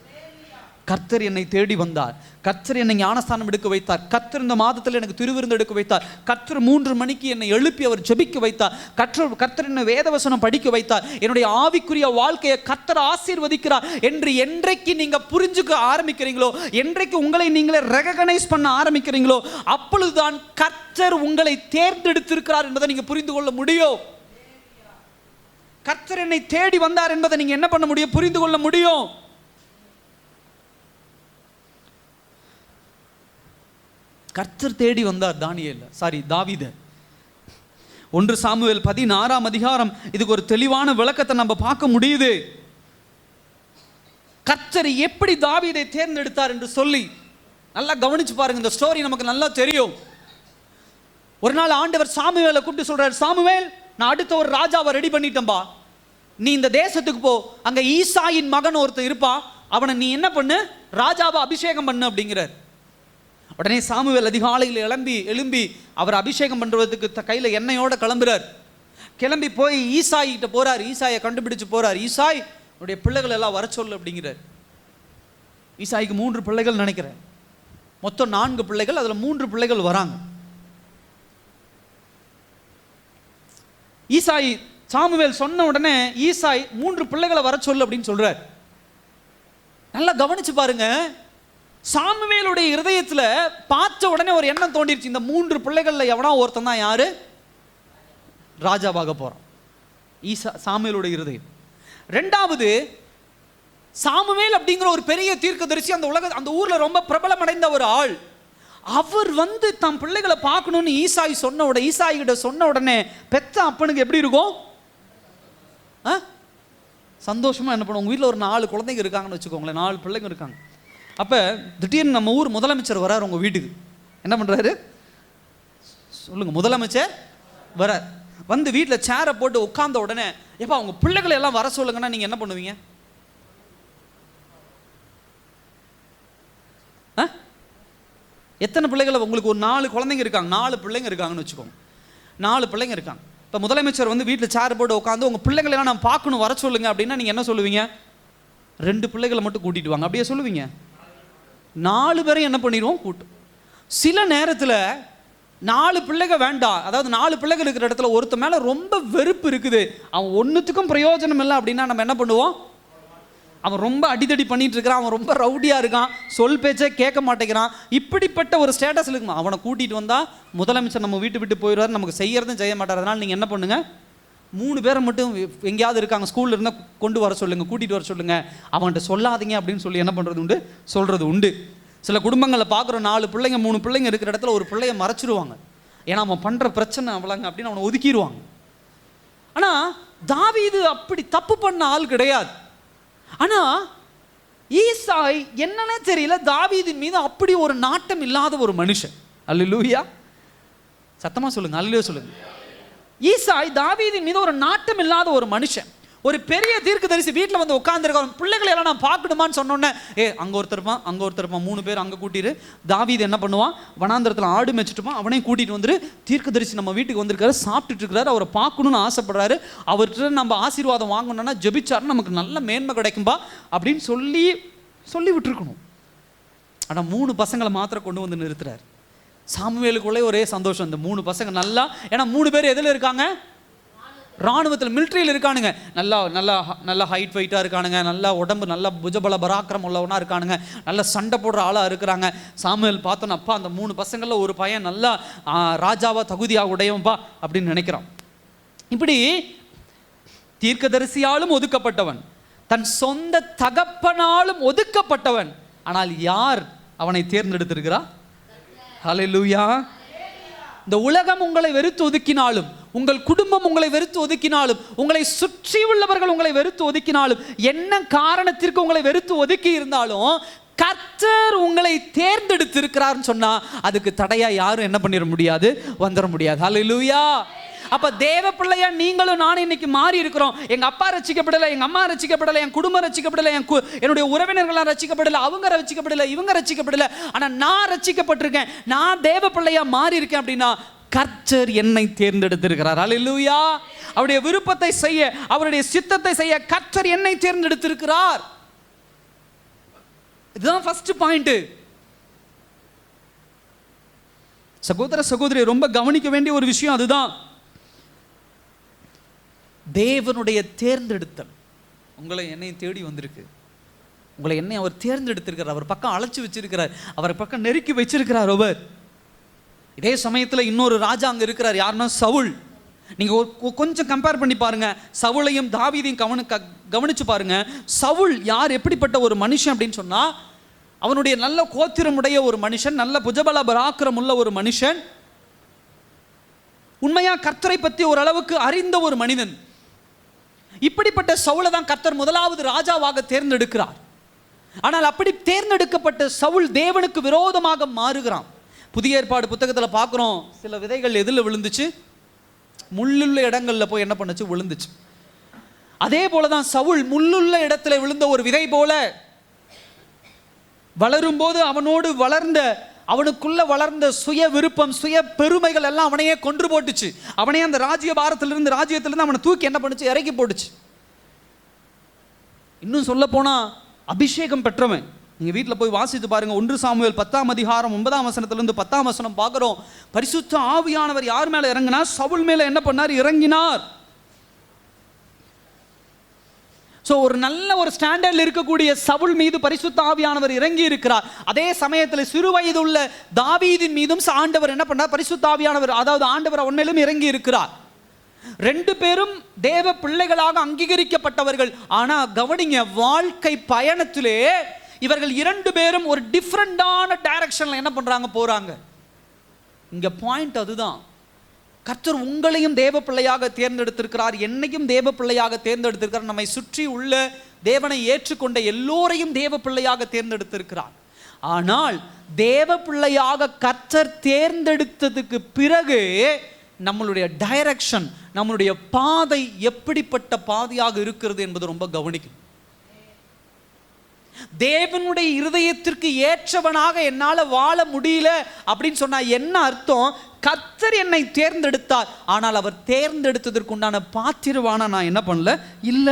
[SPEAKER 1] கர்த்தர் என்னை தேடி வந்தார், கர்த்தர் என்னை ஞானஸ்தானம் எடுக்க வைத்தார், கர்த்தர் இந்த மாதத்தில் எனக்கு திருவிருந்து எடுக்க வைத்தார், கர்த்தர் 3 மணிக்கு என்னை எழுப்பி அவர் ஜெபிக்க வைத்தார், கர்த்தர் என்னை வேதவசனம் படிக்க வைத்தார், என்னுடைய ஆவிக்குரிய வாழ்க்கையை கர்த்தர் ஆசீர்வதிக்கிறார் என்று என்றைக்கு நீங்க புரிஞ்சுக்க ஆரம்பிக்கிறீங்களோ, என்றைக்கு உங்களை நீங்களே ரெகக்னைஸ் பண்ண ஆரம்பிக்கிறீங்களோ, அப்பொழுதுதான் கர்த்தர் உங்களை தேர்ந்தெடுத்திருக்கிறார் என்பதை நீங்க புரிந்து கொள்ள முடியும். கர்த்தர் என்னை தேடி வந்தார் என்பதை நீங்க என்ன பண்ண முடியும்? புரிந்து கொள்ள முடியும். கர்த்தர் தேடி வந்தார் தாவீத. 1 சாமுவேல் 16ஆம் அதிகாரம் இதுக்கு ஒரு தெளிவான விளக்கத்தை நம்ம பார்க்க முடியுது. கர்த்தர் எப்படி தாவீதை தேர்ந்தெடுத்தார் என்று சொல்லி நல்லா கவனிச்சு பாருங்க. இந்த ஸ்டோரி நமக்கு நல்லா தெரியும். ஒரு நாள் ஆண்டவர் சாமுவேலை கூப்பிட்டு சொல்றார், சாமுவேல், நான் அடுத்த ஒரு ராஜாவை ரெடி பண்ணிட்டேன்பா, நீ இந்த தேசத்துக்கு போ, அங்க ஈசாயின் மகன் ஒருத்தர் இருப்பான், அவனை நீ என்ன பண்ணு, ராஜாவை அபிஷேகம் பண்ணு அப்படிங்கிறார். உடனே சாமுவேல் அதிகாலையில் எழும்பி அவர் அபிஷேகம் பண்றதுக்கு கையில எண்ணெயோட கிளம்புறார். கிளம்பி போய் ஈசாய் கிட்ட போறார். ஈசாயை கண்டுபிடிச்சு போறார். ஈசாய், உன்னுடைய பிள்ளைகள் எல்லாம் வர சொல்லு அப்படிங்கிறார். ஈசாய்க்கு 3 பிள்ளைகள் நினைக்கிறேன், மொத்தம் 4 பிள்ளைகள், அதுல 3 பிள்ளைகள் வராங்க. ஈசாய் சாமுவேல் சொன்ன உடனே ஈசாய் 3 பிள்ளைகளை வர சொல்லு அப்படின்னு சொல்றார். நல்லா கவனிச்சு பாருங்க. சாமுவேலுடைய இருதயத்துல பார்த்த உடனே ஒரு எண்ணம் தோண்டிருச்சு, இந்த 3 பிள்ளைகள்ல எவனா ஒருத்தன் தான் யாரு ராஜாவாக போறான். சாமுவேலுடைய இருதயம். 2வது, சாமுவேல் அப்படிங்கிற ஒரு பெரிய தீர்க்கதரிசி, அந்த ஊர்ல ரொம்ப பிரபலம் அடைந்த ஒரு ஆள். அவர் தம் பிள்ளைகளை பார்க்கணும்னு ஈசாய் கிட்ட சொன்ன உடனே பெத்த அப்பனுக்கு எப்படி இருக்கும்? சந்தோஷமா என்ன பண்ணுவோம்? உங்க வீட்டில் ஒரு 4 குழந்தைங்க இருக்காங்கன்னு வச்சுக்கோங்களேன், 4 பிள்ளைங்க இருக்காங்க. அப்போ திடீர்னு நம்ம ஊர் முதலமைச்சர் வரார் உங்கள் வீட்டுக்கு. என்ன பண்ணுறாரு சொல்லுங்க? முதலமைச்சர் வரார். வீட்டில் சேரை போட்டு உட்கார்ந்த உடனே, எப்போ அவங்க பிள்ளைகளை எல்லாம் வர சொல்லுங்கன்னா நீங்கள் என்ன பண்ணுவீங்க? எத்தனை பிள்ளைகளை? உங்களுக்கு ஒரு 4 குழந்தைங்க இருக்காங்க, 4 பிள்ளைங்க இருக்காங்கன்னு வச்சுக்கோங்க. 4 பிள்ளைங்க இருக்காங்க. இப்போ முதலமைச்சர் வந்து வீட்டில் சேர் போட்டு உட்காந்து உங்கள் பிள்ளைங்களெல்லாம் நான் பார்க்கணும் வர சொல்லுங்க அப்படின்னா நீங்கள் என்ன சொல்லுவீங்க? 2 பிள்ளைகளை மட்டும் கூட்டிட்டு வாங்க அப்படியே சொல்லுவீங்க? 4 பேரையும் என்ன பண்ணிடுவோம்? கூட்டும். சில நேரத்தில் 4 பிள்ளைகள் வேண்டாம், அதாவது 4 பிள்ளைகள் இருக்கிற இடத்துல ஒருத்த மேலே ரொம்ப வெறுப்பு இருக்குது, அவன் ஒன்றுத்துக்கும் பிரயோஜனம் இல்லை அப்படின்னா நம்ம என்ன பண்ணுவோம்? அவன் ரொம்ப அடிதடி பண்ணிட்டு இருக்கிறான், அவன் ரொம்ப ரவுடியாக இருக்கான், சொல் பேச்சே கேட்க மாட்டேங்கிறான், இப்படிப்பட்ட ஒரு ஸ்டேட்டஸ் இருக்குமா, அவனை கூட்டிகிட்டு வந்தால் முதலமைச்சர் நம்ம வீட்டு விட்டு போயிடுவார், நமக்கு செய்யறதும் செய்ய மாட்டார். அதனால் நீங்கள் என்ன பண்ணுங்கள்? 3 பேரை மட்டும் எங்கேயாவது இருக்காங்க ஸ்கூலில் இருந்தால் கொண்டு வர சொல்லுங்கள், கூட்டிகிட்டு வர சொல்லுங்கள், அவன்கிட்ட சொல்லாதீங்க அப்படின்னு சொல்லி என்ன பண்ணுறது உண்டு? சொல்கிறது உண்டு. சில குடும்பங்களில் பார்க்குற 4 பிள்ளைங்க 3 பிள்ளைங்க இருக்கிற இடத்துல ஒரு பிள்ளைய மறைச்சிருவாங்க, ஏன்னா அவன் பண்ணுற பிரச்சனை அவ்வளோங்க அப்படின்னு அவனை ஒதுக்கிடுவாங்க. ஆனால் தாவீது அப்படி தப்பு பண்ண ஆள் கிடையாது. ஆனால் ஈசாய் என்னன்னே தெரியல, தாவீதின் மீது அப்படி ஒரு நாட்டம் இல்லாத ஒரு மனுஷன். அல்லேலூயா, சத்தமாக சொல்லுங்க, அல்லேலூயா சொல்லுங்க. ஈசாய் தாவீதின் மீது ஒரு நாட்டம் இல்லாத ஒரு மனுஷன். ஒரு பெரிய தீர்க்கதரிசி வீட்டில் வந்து உட்காந்துருக்க பிள்ளைகளை எல்லாம் நான் பார்க்கணுமான்னு சொன்னோன்னே, அங்கே ஒருத்தர் இருப்பான், அங்கே ஒருத்தர் இருப்பான், 3 பேர் அங்கே கூட்டிட்டு தாவீது என்ன பண்ணுவான்? வனாந்திரத்தில் ஆடு மேய்ச்சிட்டுப்பான், அவனையும் கூட்டிகிட்டு வந்துரு, தீர்க்கதரிசி நம்ம வீட்டுக்கு வந்திருக்காரு, சாப்பிட்டுட்டு இருக்கிறாரு, அவரை பார்க்கணுன்னு ஆசைப்படுறாரு, அவர்கிட்ட நம்ம ஆசீர்வாதம் வாங்கணும்னா ஜெபிச்சாருன்னு நமக்கு நல்ல மேன்மை கிடைக்கும்பா அப்படின்னு சொல்லி விட்டுருக்கணும். ஆனால் 3 பசங்களை மாத்திரம் கொண்டு வந்து நிறுத்துறாரு. சாமுவேலுக்குள்ளே ஒரே சந்தோஷம், இந்த 3 பசங்க நல்லா, ஏன்னா 3 பேர் எதில் இருக்காங்க? இராணுவத்தில், மிலிட்ரியில் இருக்கானுங்க, நல்லா நல்லா நல்லா ஹைட் வெயிட்டாக இருக்கானுங்க, நல்லா உடம்பு நல்லா புஜபல பராக்கிரம் உள்ளவனாக இருக்கானுங்க, நல்லா சண்டை போடுற ஆளாக இருக்கிறாங்க. சாமுவேல் பார்த்தோன்னு, அப்பா அந்த 3 பசங்களில் ஒரு பையன் நல்லா ராஜாவா தகுதியாக உடையவன்பா அப்படின்னு நினைக்கிறான். இப்படி தீர்க்கதரிசியாலும் ஒதுக்கப்பட்டவன், தன் சொந்த தகப்பனாலும் ஒதுக்கப்பட்டவன், ஆனால் யார் அவனை தேர்ந்தெடுத்திருக்கிறா? ஹல்லேலூயா. இந்த உலகம் உங்களை வெறுத்து ஒதுக்கினாலும், உங்கள் குடும்பம் உங்களை வெறுத்து ஒதுக்கினாலும், உங்களை சுற்றி உள்ளவர்கள் உங்களை வெறுத்து ஒதுக்கினாலும், என்ன காரணத்திற்கு உங்களை வெறுத்து ஒதுக்கி இருந்தாலும், கர்த்தர் உங்களை தேர்ந்தெடுத்திருக்கிறார்னு சொன்னா அதுக்கு தடையா யாரும் என்ன பண்ணிட முடியாது? வந்துட முடியாது. ஹல்லேலூயா. அப்ப தேவ பிள்ளையா நீங்களும் நானும் இன்னைக்கு மாறி இருக்கிறோம். எங்க அப்பா ரட்சிக்கப்படலை, எங்க அம்மா ரட்சிக்கப்படலை, என் குடும்பம் ரட்சிக்கப்படலை, என்னுடைய உறவினர்களாம் ரட்சிக்கப்படலை, அவங்க ரட்சிக்கப்படலை, இவங்க ரட்சிக்கப்படலை, ஆனா நான் ரட்சிக்கப்பட்டிருக்கேன், நான் தேவ பிள்ளையா மாறி இருக்கேன் அப்படின்னா கர்த்தர் என்னை தேர்ந்தெடுத்திருக்கிறார். அல்லேலூயா. அவருடைய விருப்பத்தை செய்ய, அவருடைய சித்தத்தை செய்ய கர்த்தர் என்னை தேர்ந்தெடுத்திருக்கிறார். இதுதான் ஃபர்ஸ்ட் பாயிண்ட். சகோதர சகோதரி, ரொம்ப கவனிக்க வேண்டிய ஒரு விஷயம் அதுதான். தேவனுடைய தேர்ந்தெடுத்தல் உங்களை என்னையும் தேடி வந்திருக்கு. உங்களை என்னை அவர் தேர்ந்தெடுத்திருக்கிறார், அவர் பக்கம் அழைச்சி வச்சிருக்கிறார், அவர் பக்கம் நெருக்கி வச்சிருக்கிறார் அவர். இதே சமயத்தில் இன்னொரு ராஜா அங்கே இருக்கிறார், யாருன்னா சவுல். நீங்கள் கொஞ்சம் கம்பேர் பண்ணி பாருங்க, சவுளையும் தாவீதையும் கவனிச்சு பாருங்க. சவுல் யார், எப்படிப்பட்ட ஒரு மனுஷன் அப்படின்னு சொன்னால், அவனுடைய நல்ல கோத்திரமுடைய ஒரு மனுஷன், நல்ல புஜபல பராக்கிரம் உள்ள ஒரு மனுஷன், உண்மையா கர்த்தரை பற்றி ஓரளவுக்கு அறிந்த ஒரு மனிதன். இப்படிப்பட்ட சவுலை தான் கர்த்தர் முதலாவது ராஜாவாக தேர்ந்தெடுக்கிறார். ஆனால் அப்படி தேர்ந்தெடுக்கப்பட்ட சவுல் தேவனுக்கு விரோதமாக மாறுகிறான். புதிய ஏற்பாடு புத்தகத்தில் பார்க்குறோம், சில விதைகள் எதில் விழுந்துச்சு? முள்ளுள்ள இடங்களில் போய் என்ன பண்ணுச்சு? விழுந்துச்சு. அதே போல தான் சவுல் முள்ளுள்ள இடத்துல விழுந்த ஒரு விதை போல வளரும்போது அவனுக்குள்ள வளர்ந்த சுய விருப்பம், சுய பெருமைகள் எல்லாம் அவனையே கொன்று போட்டுச்சு. அவனையே அந்த ராஜ்யத்திலிருந்து அவனை தூக்கி என்ன பண்ணுச்சு? இறக்கி போட்டுச்சு. இன்னும் சொல்ல போனா அபிஷேகம் பெற்றவன். நீங்க வீட்டில் போய் வாசித்து பாருங்க, 1 சாமுவேல் 10ஆம் அதிகாரம் 9ஆம் வசனத்திலிருந்து 10ஆம் வசனம் பார்க்கிறோம். பரிசுத்த ஆவியானவர் யார் மேல இறங்கினார்? சவுல் மேல என்ன பண்ணார்? இறங்கினார். ஸோ ஒரு நல்ல ஒரு ஸ்டாண்டர்டில் இருக்கக்கூடிய சவுல் மீது பரிசுத்த ஆவியானவர் இறங்கி இருக்கிறார். அதே சமயத்தில் சிறு வயது உள்ள தாவீதின் மீதும் ஆண்டவர் என்ன பண்ணார்? பரிசுத்த ஆவியானவர், அதாவது ஆண்டவர் அவன் மேலும் இறங்கி இருக்கிறார். 2 பேரும் தேவ பிள்ளைகளாக அங்கீகரிக்கப்பட்டவர்கள். ஆனா கவனிங்க, வாழ்க்கை பயணத்திலே இவர்கள் 2 பேரும் ஒரு டிஃப்ரெண்டான டைரக்ஷன்ல என்ன பண்றாங்க? போறாங்க. இங்க பாயிண்ட் அதுதான். கர்த்தர் உங்களையும் தேவ பிள்ளையாக தேர்ந்தெடுத்திருக்கிறார், என்னையும் தேவ பிள்ளையாக தேர்ந்தெடுத்திருக்கிறார், நம்மை சுற்றி உள்ள தேவனை ஏற்றுக்கொண்ட எல்லோரையும் தேவ பிள்ளையாக தேர்ந்தெடுத்திருக்கிறார். ஆனால் தேவ பிள்ளையாக கர்த்தர் தேர்ந்தெடுத்ததுக்கு பிறகு நம்மளுடைய டைரக்ஷன், நம்மளுடைய பாதை எப்படிப்பட்ட பாதையாக இருக்கிறது என்பது ரொம்ப கவனிக்கும். தேவனுடைய இருதயத்திற்கு ஏற்றவனாக என்னால் வாழ முடியல அப்படின்னு சொன்னா என்ன அர்த்தம்? கர்த்தர் என்னை தேர்ந்தெடுத்தார், ஆனால் அவர் தேர்ந்தெடுத்ததற்குண்டான பாத்திரவான நான் என்ன பண்ணல, இல்ல.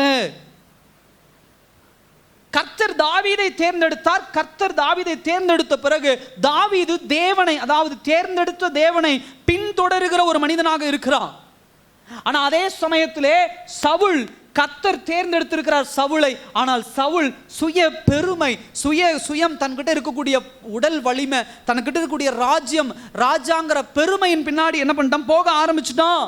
[SPEAKER 1] கர்த்தர் தாவீதை தேர்ந்தெடுத்தார். கர்த்தர் தாவீதை தேர்ந்தெடுத்த பிறகு தாவீது தேவனை, அதாவது தேர்ந்தெடுத்த தேவனை பின்தொடருகிற ஒரு மனிதனாக இருக்கிறான். ஆனா அதே சமயத்திலே சவுல், கர்த்தர் தேர்ந்தெடுத்திருக்கிறார் சவுலை, ஆனால் சவுல் சுய பெருமை, சுயம், தன்கிட்ட இருக்கக்கூடிய உடல் வலிமை, தன்கிட்ட இருக்கக்கூடிய ராஜ்யம், ராஜாங்கிற பெருமையின் பின்னாடி என்ன பண்ணிட்டான், போக ஆரம்பிச்சுட்டான்.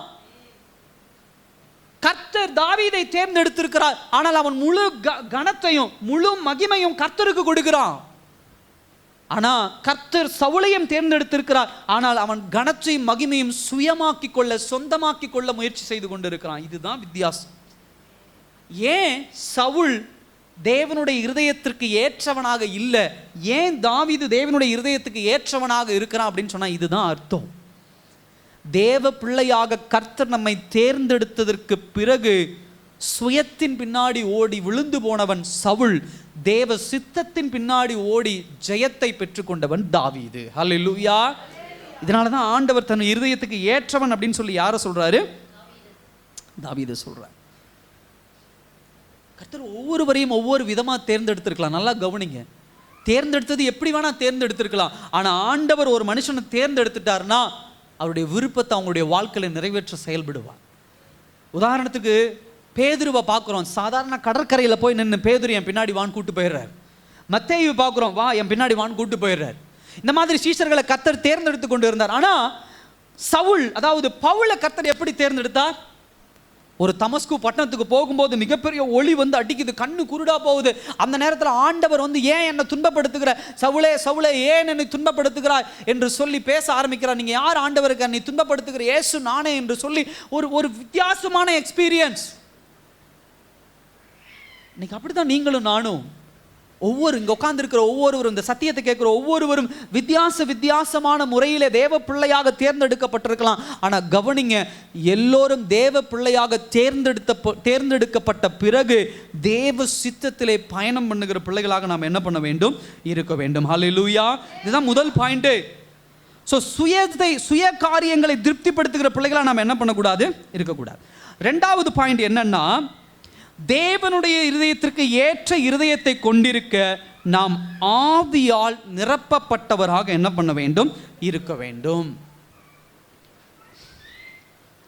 [SPEAKER 1] கர்த்தர் தாவீதை தேர்ந்தெடுத்திருக்கிறார், ஆனால் அவன் முழு கனத்தையும் முழு மகிமையும் கர்த்தருக்கு கொடுக்கிறான். ஆனா கர்த்தர் சவுலையும் தேர்ந்தெடுத்திருக்கிறார், ஆனால் அவன் கனத்தையும் மகிமையும் சுயமாக்கி கொள்ள, சொந்தமாக்கி கொள்ள முயற்சி செய்து கொண்டிருக்கிறான். இதுதான் வித்தியாசம். ஏன் சவுல் தேவனுடைய இருதயத்திற்கு ஏற்றவனாக இல்லை, ஏன் தாவீது தேவனுடைய இருதயத்துக்கு ஏற்றவனாக இருக்கிறான் அப்படின்னு சொன்னா இதுதான் அர்த்தம். தேவ பிள்ளையாக கர்த்தர் நம்மை தேர்ந்தெடுத்ததற்கு பிறகு சுயத்தின் பின்னாடி ஓடி விழுந்து போனவன் சவுல், தேவ சித்தத்தின் பின்னாடி ஓடி ஜெயத்தை பெற்றுக்கொண்டவன் தாவீது. ஹல்லேலூயா. இதனால தான் ஆண்டவர் தன் இருதயத்துக்கு ஏற்றவன் அப்படின்னு சொல்லி யாரை சொல்றாரு, தாவீது சொல்றார். கர்த்தர் ஒவ்வொருவரையும் ஒவ்வொரு விதமா தேர்ந்தெடுத்திருக்கலாம். நல்லா கவனிங்க, தேர்ந்தெடுத்தது எப்படி வேணா தேர்ந்தெடுத்திருக்கலாம். ஆனா ஆண்டவர் ஒரு மனுஷனை தேர்ந்தெடுத்துட்டாருன்னா அவருடைய விருப்பத்தை அவங்களுடைய வாழ்க்கையில நிறைவேற்ற செயல்படுவார். உதாரணத்துக்கு பேதுருவை பார்க்குறோம். சாதாரண கடற்கரையில் போய் நின்று பேதுரு என் பின்னாடி வான் கூட்டு போயிடுறார். மத்தேயு பார்க்குறோம், வா என் பின்னாடி வான் கூட்டு போயிடுறார். இந்த மாதிரி சீஷர்களை கர்த்தர் தேர்ந்தெடுத்து கொண்டு இருந்தார். ஆனா சவுல், அதாவது பவுலை கர்த்தர் எப்படி தேர்ந்தெடுத்தார்? ஒரு தமஸ்கு பட்டணத்துக்கு போகும்போது மிகப்பெரிய ஒளி வந்து அடிக்குது, கண்ணு குருடா போகுது. அந்த நேரத்தில் ஆண்டவர் வந்து ஏன் என்னை துன்பப்படுத்துகிற, சவுளே சவுளே ஏன் என்னை துன்பப்படுத்துகிறாய் என்று சொல்லி பேச ஆரம்பிக்கிறார். நீங்க யார் ஆண்டவருக்கு என்னை துன்பப்படுத்துகிற? இயேசு நானே என்று சொல்லி ஒரு வித்தியாசமான எக்ஸ்பீரியன்ஸ். இன்னைக்கு அப்படிதான் நீங்களும் நானும், இங்க உட்கார்ந்துருக்கிற ஒவ்வொருவரும், இந்த சத்தியத்தை கேட்கிற ஒவ்வொருவரும் வித்தியாசமான முறையிலே தேவ பிள்ளையாக தேர்ந்தெடுக்கப்பட்டிருக்கலாம். ஆனா கவனிங்க, எல்லோரும் தேவ பிள்ளையாக தேர்ந்தெடுக்கப்பட்ட பிறகு தேவ சித்தத்திலே பயணம் பண்ணுகிற பிள்ளைகளாக நாம் என்ன பண்ண வேண்டும், இருக்க வேண்டும். ஹல்லேலூயா. இதுதான் முதல் பாயிண்ட். ஸோ சுய காரியங்களை திருப்திப்படுத்துகிற பிள்ளைகளாக நாம் என்ன பண்ணக்கூடாது, இருக்கக்கூடாது. ரெண்டாவது பாயிண்ட் என்னன்னா, தேவனுடைய இருதயத்திற்கு ஏற்ற இருதயத்தை கொண்டிருக்க நாம் ஆவியால் நிரப்பப்பட்டவராக என்ன பண்ண வேண்டும், இருக்க வேண்டும்.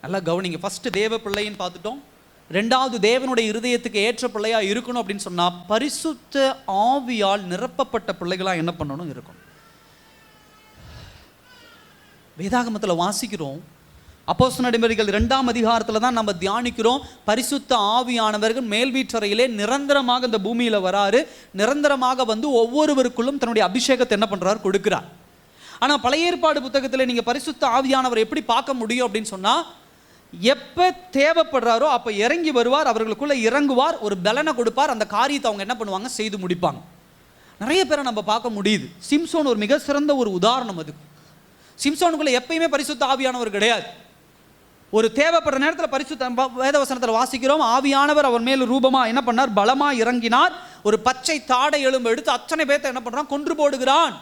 [SPEAKER 1] நல்லா கவனிங்க. ஃபர்ஸ்ட் தேவ பிள்ளைன்னு பார்த்துட்டோம். ரெண்டாவது தேவனுடைய இருதயத்துக்கு ஏற்ற பிள்ளையா இருக்கணும் அப்படின்னு சொன்னா பரிசுத்த ஆவியால் நிரப்பப்பட்ட பிள்ளைகளா என்ன பண்ணணும், இருக்கணும். வேதாகமத்தில் வாசிக்கிறோம், அப்போஸ்தலர் நடபடிகள் 2ஆம் அதிகாரத்தில் தான் நம்ம தியானிக்கிறோம். பரிசுத்த ஆவியானவர்கள் மேல் வீட்டறையிலே நிரந்தரமாக இந்த பூமியில் வராரு. நிரந்தரமாக வந்து ஒவ்வொருவருக்குள்ளும் தன்னுடைய அபிஷேகத்தை என்ன பண்றாரு, கொடுக்கிறார். ஆனால் பழைய ஏற்பாடு புத்தகத்தில் நீங்கள் பரிசுத்த ஆவியானவர் எப்படி பார்க்க முடியும் அப்படின்னு சொன்னால், எப்போ தேவைப்படுறாரோ அப்போ இறங்கி வருவார், அவர்களுக்குள்ளே இறங்குவார், ஒரு பலனை கொடுப்பார், அந்த காரியத்தை அவங்க என்ன பண்ணுவாங்க, செய்து முடிப்பாங்க. நிறைய பேரை நம்ம பார்க்க முடியுது. சிம்சோன் ஒரு மிக சிறந்த ஒரு உதாரணம். அது சிம்சோனுக்குள்ளே எப்பயுமே பரிசுத்த ஆவியானவர் கிடையாது. ஒரு தேவைப்படுற நேரத்தில் பரிசுத்த வேதவசனத்தில் வாசிக்கிறோம், ஆவியானவர் அவர் மேல் ரூபமா என்ன பண்ணார், பலமா இறங்கினார். ஒரு பச்சை தாடை எலும்பு எடுத்து அத்தனை பேர்த்தை என்ன பண்றான், கொன்று போடுகிறான்.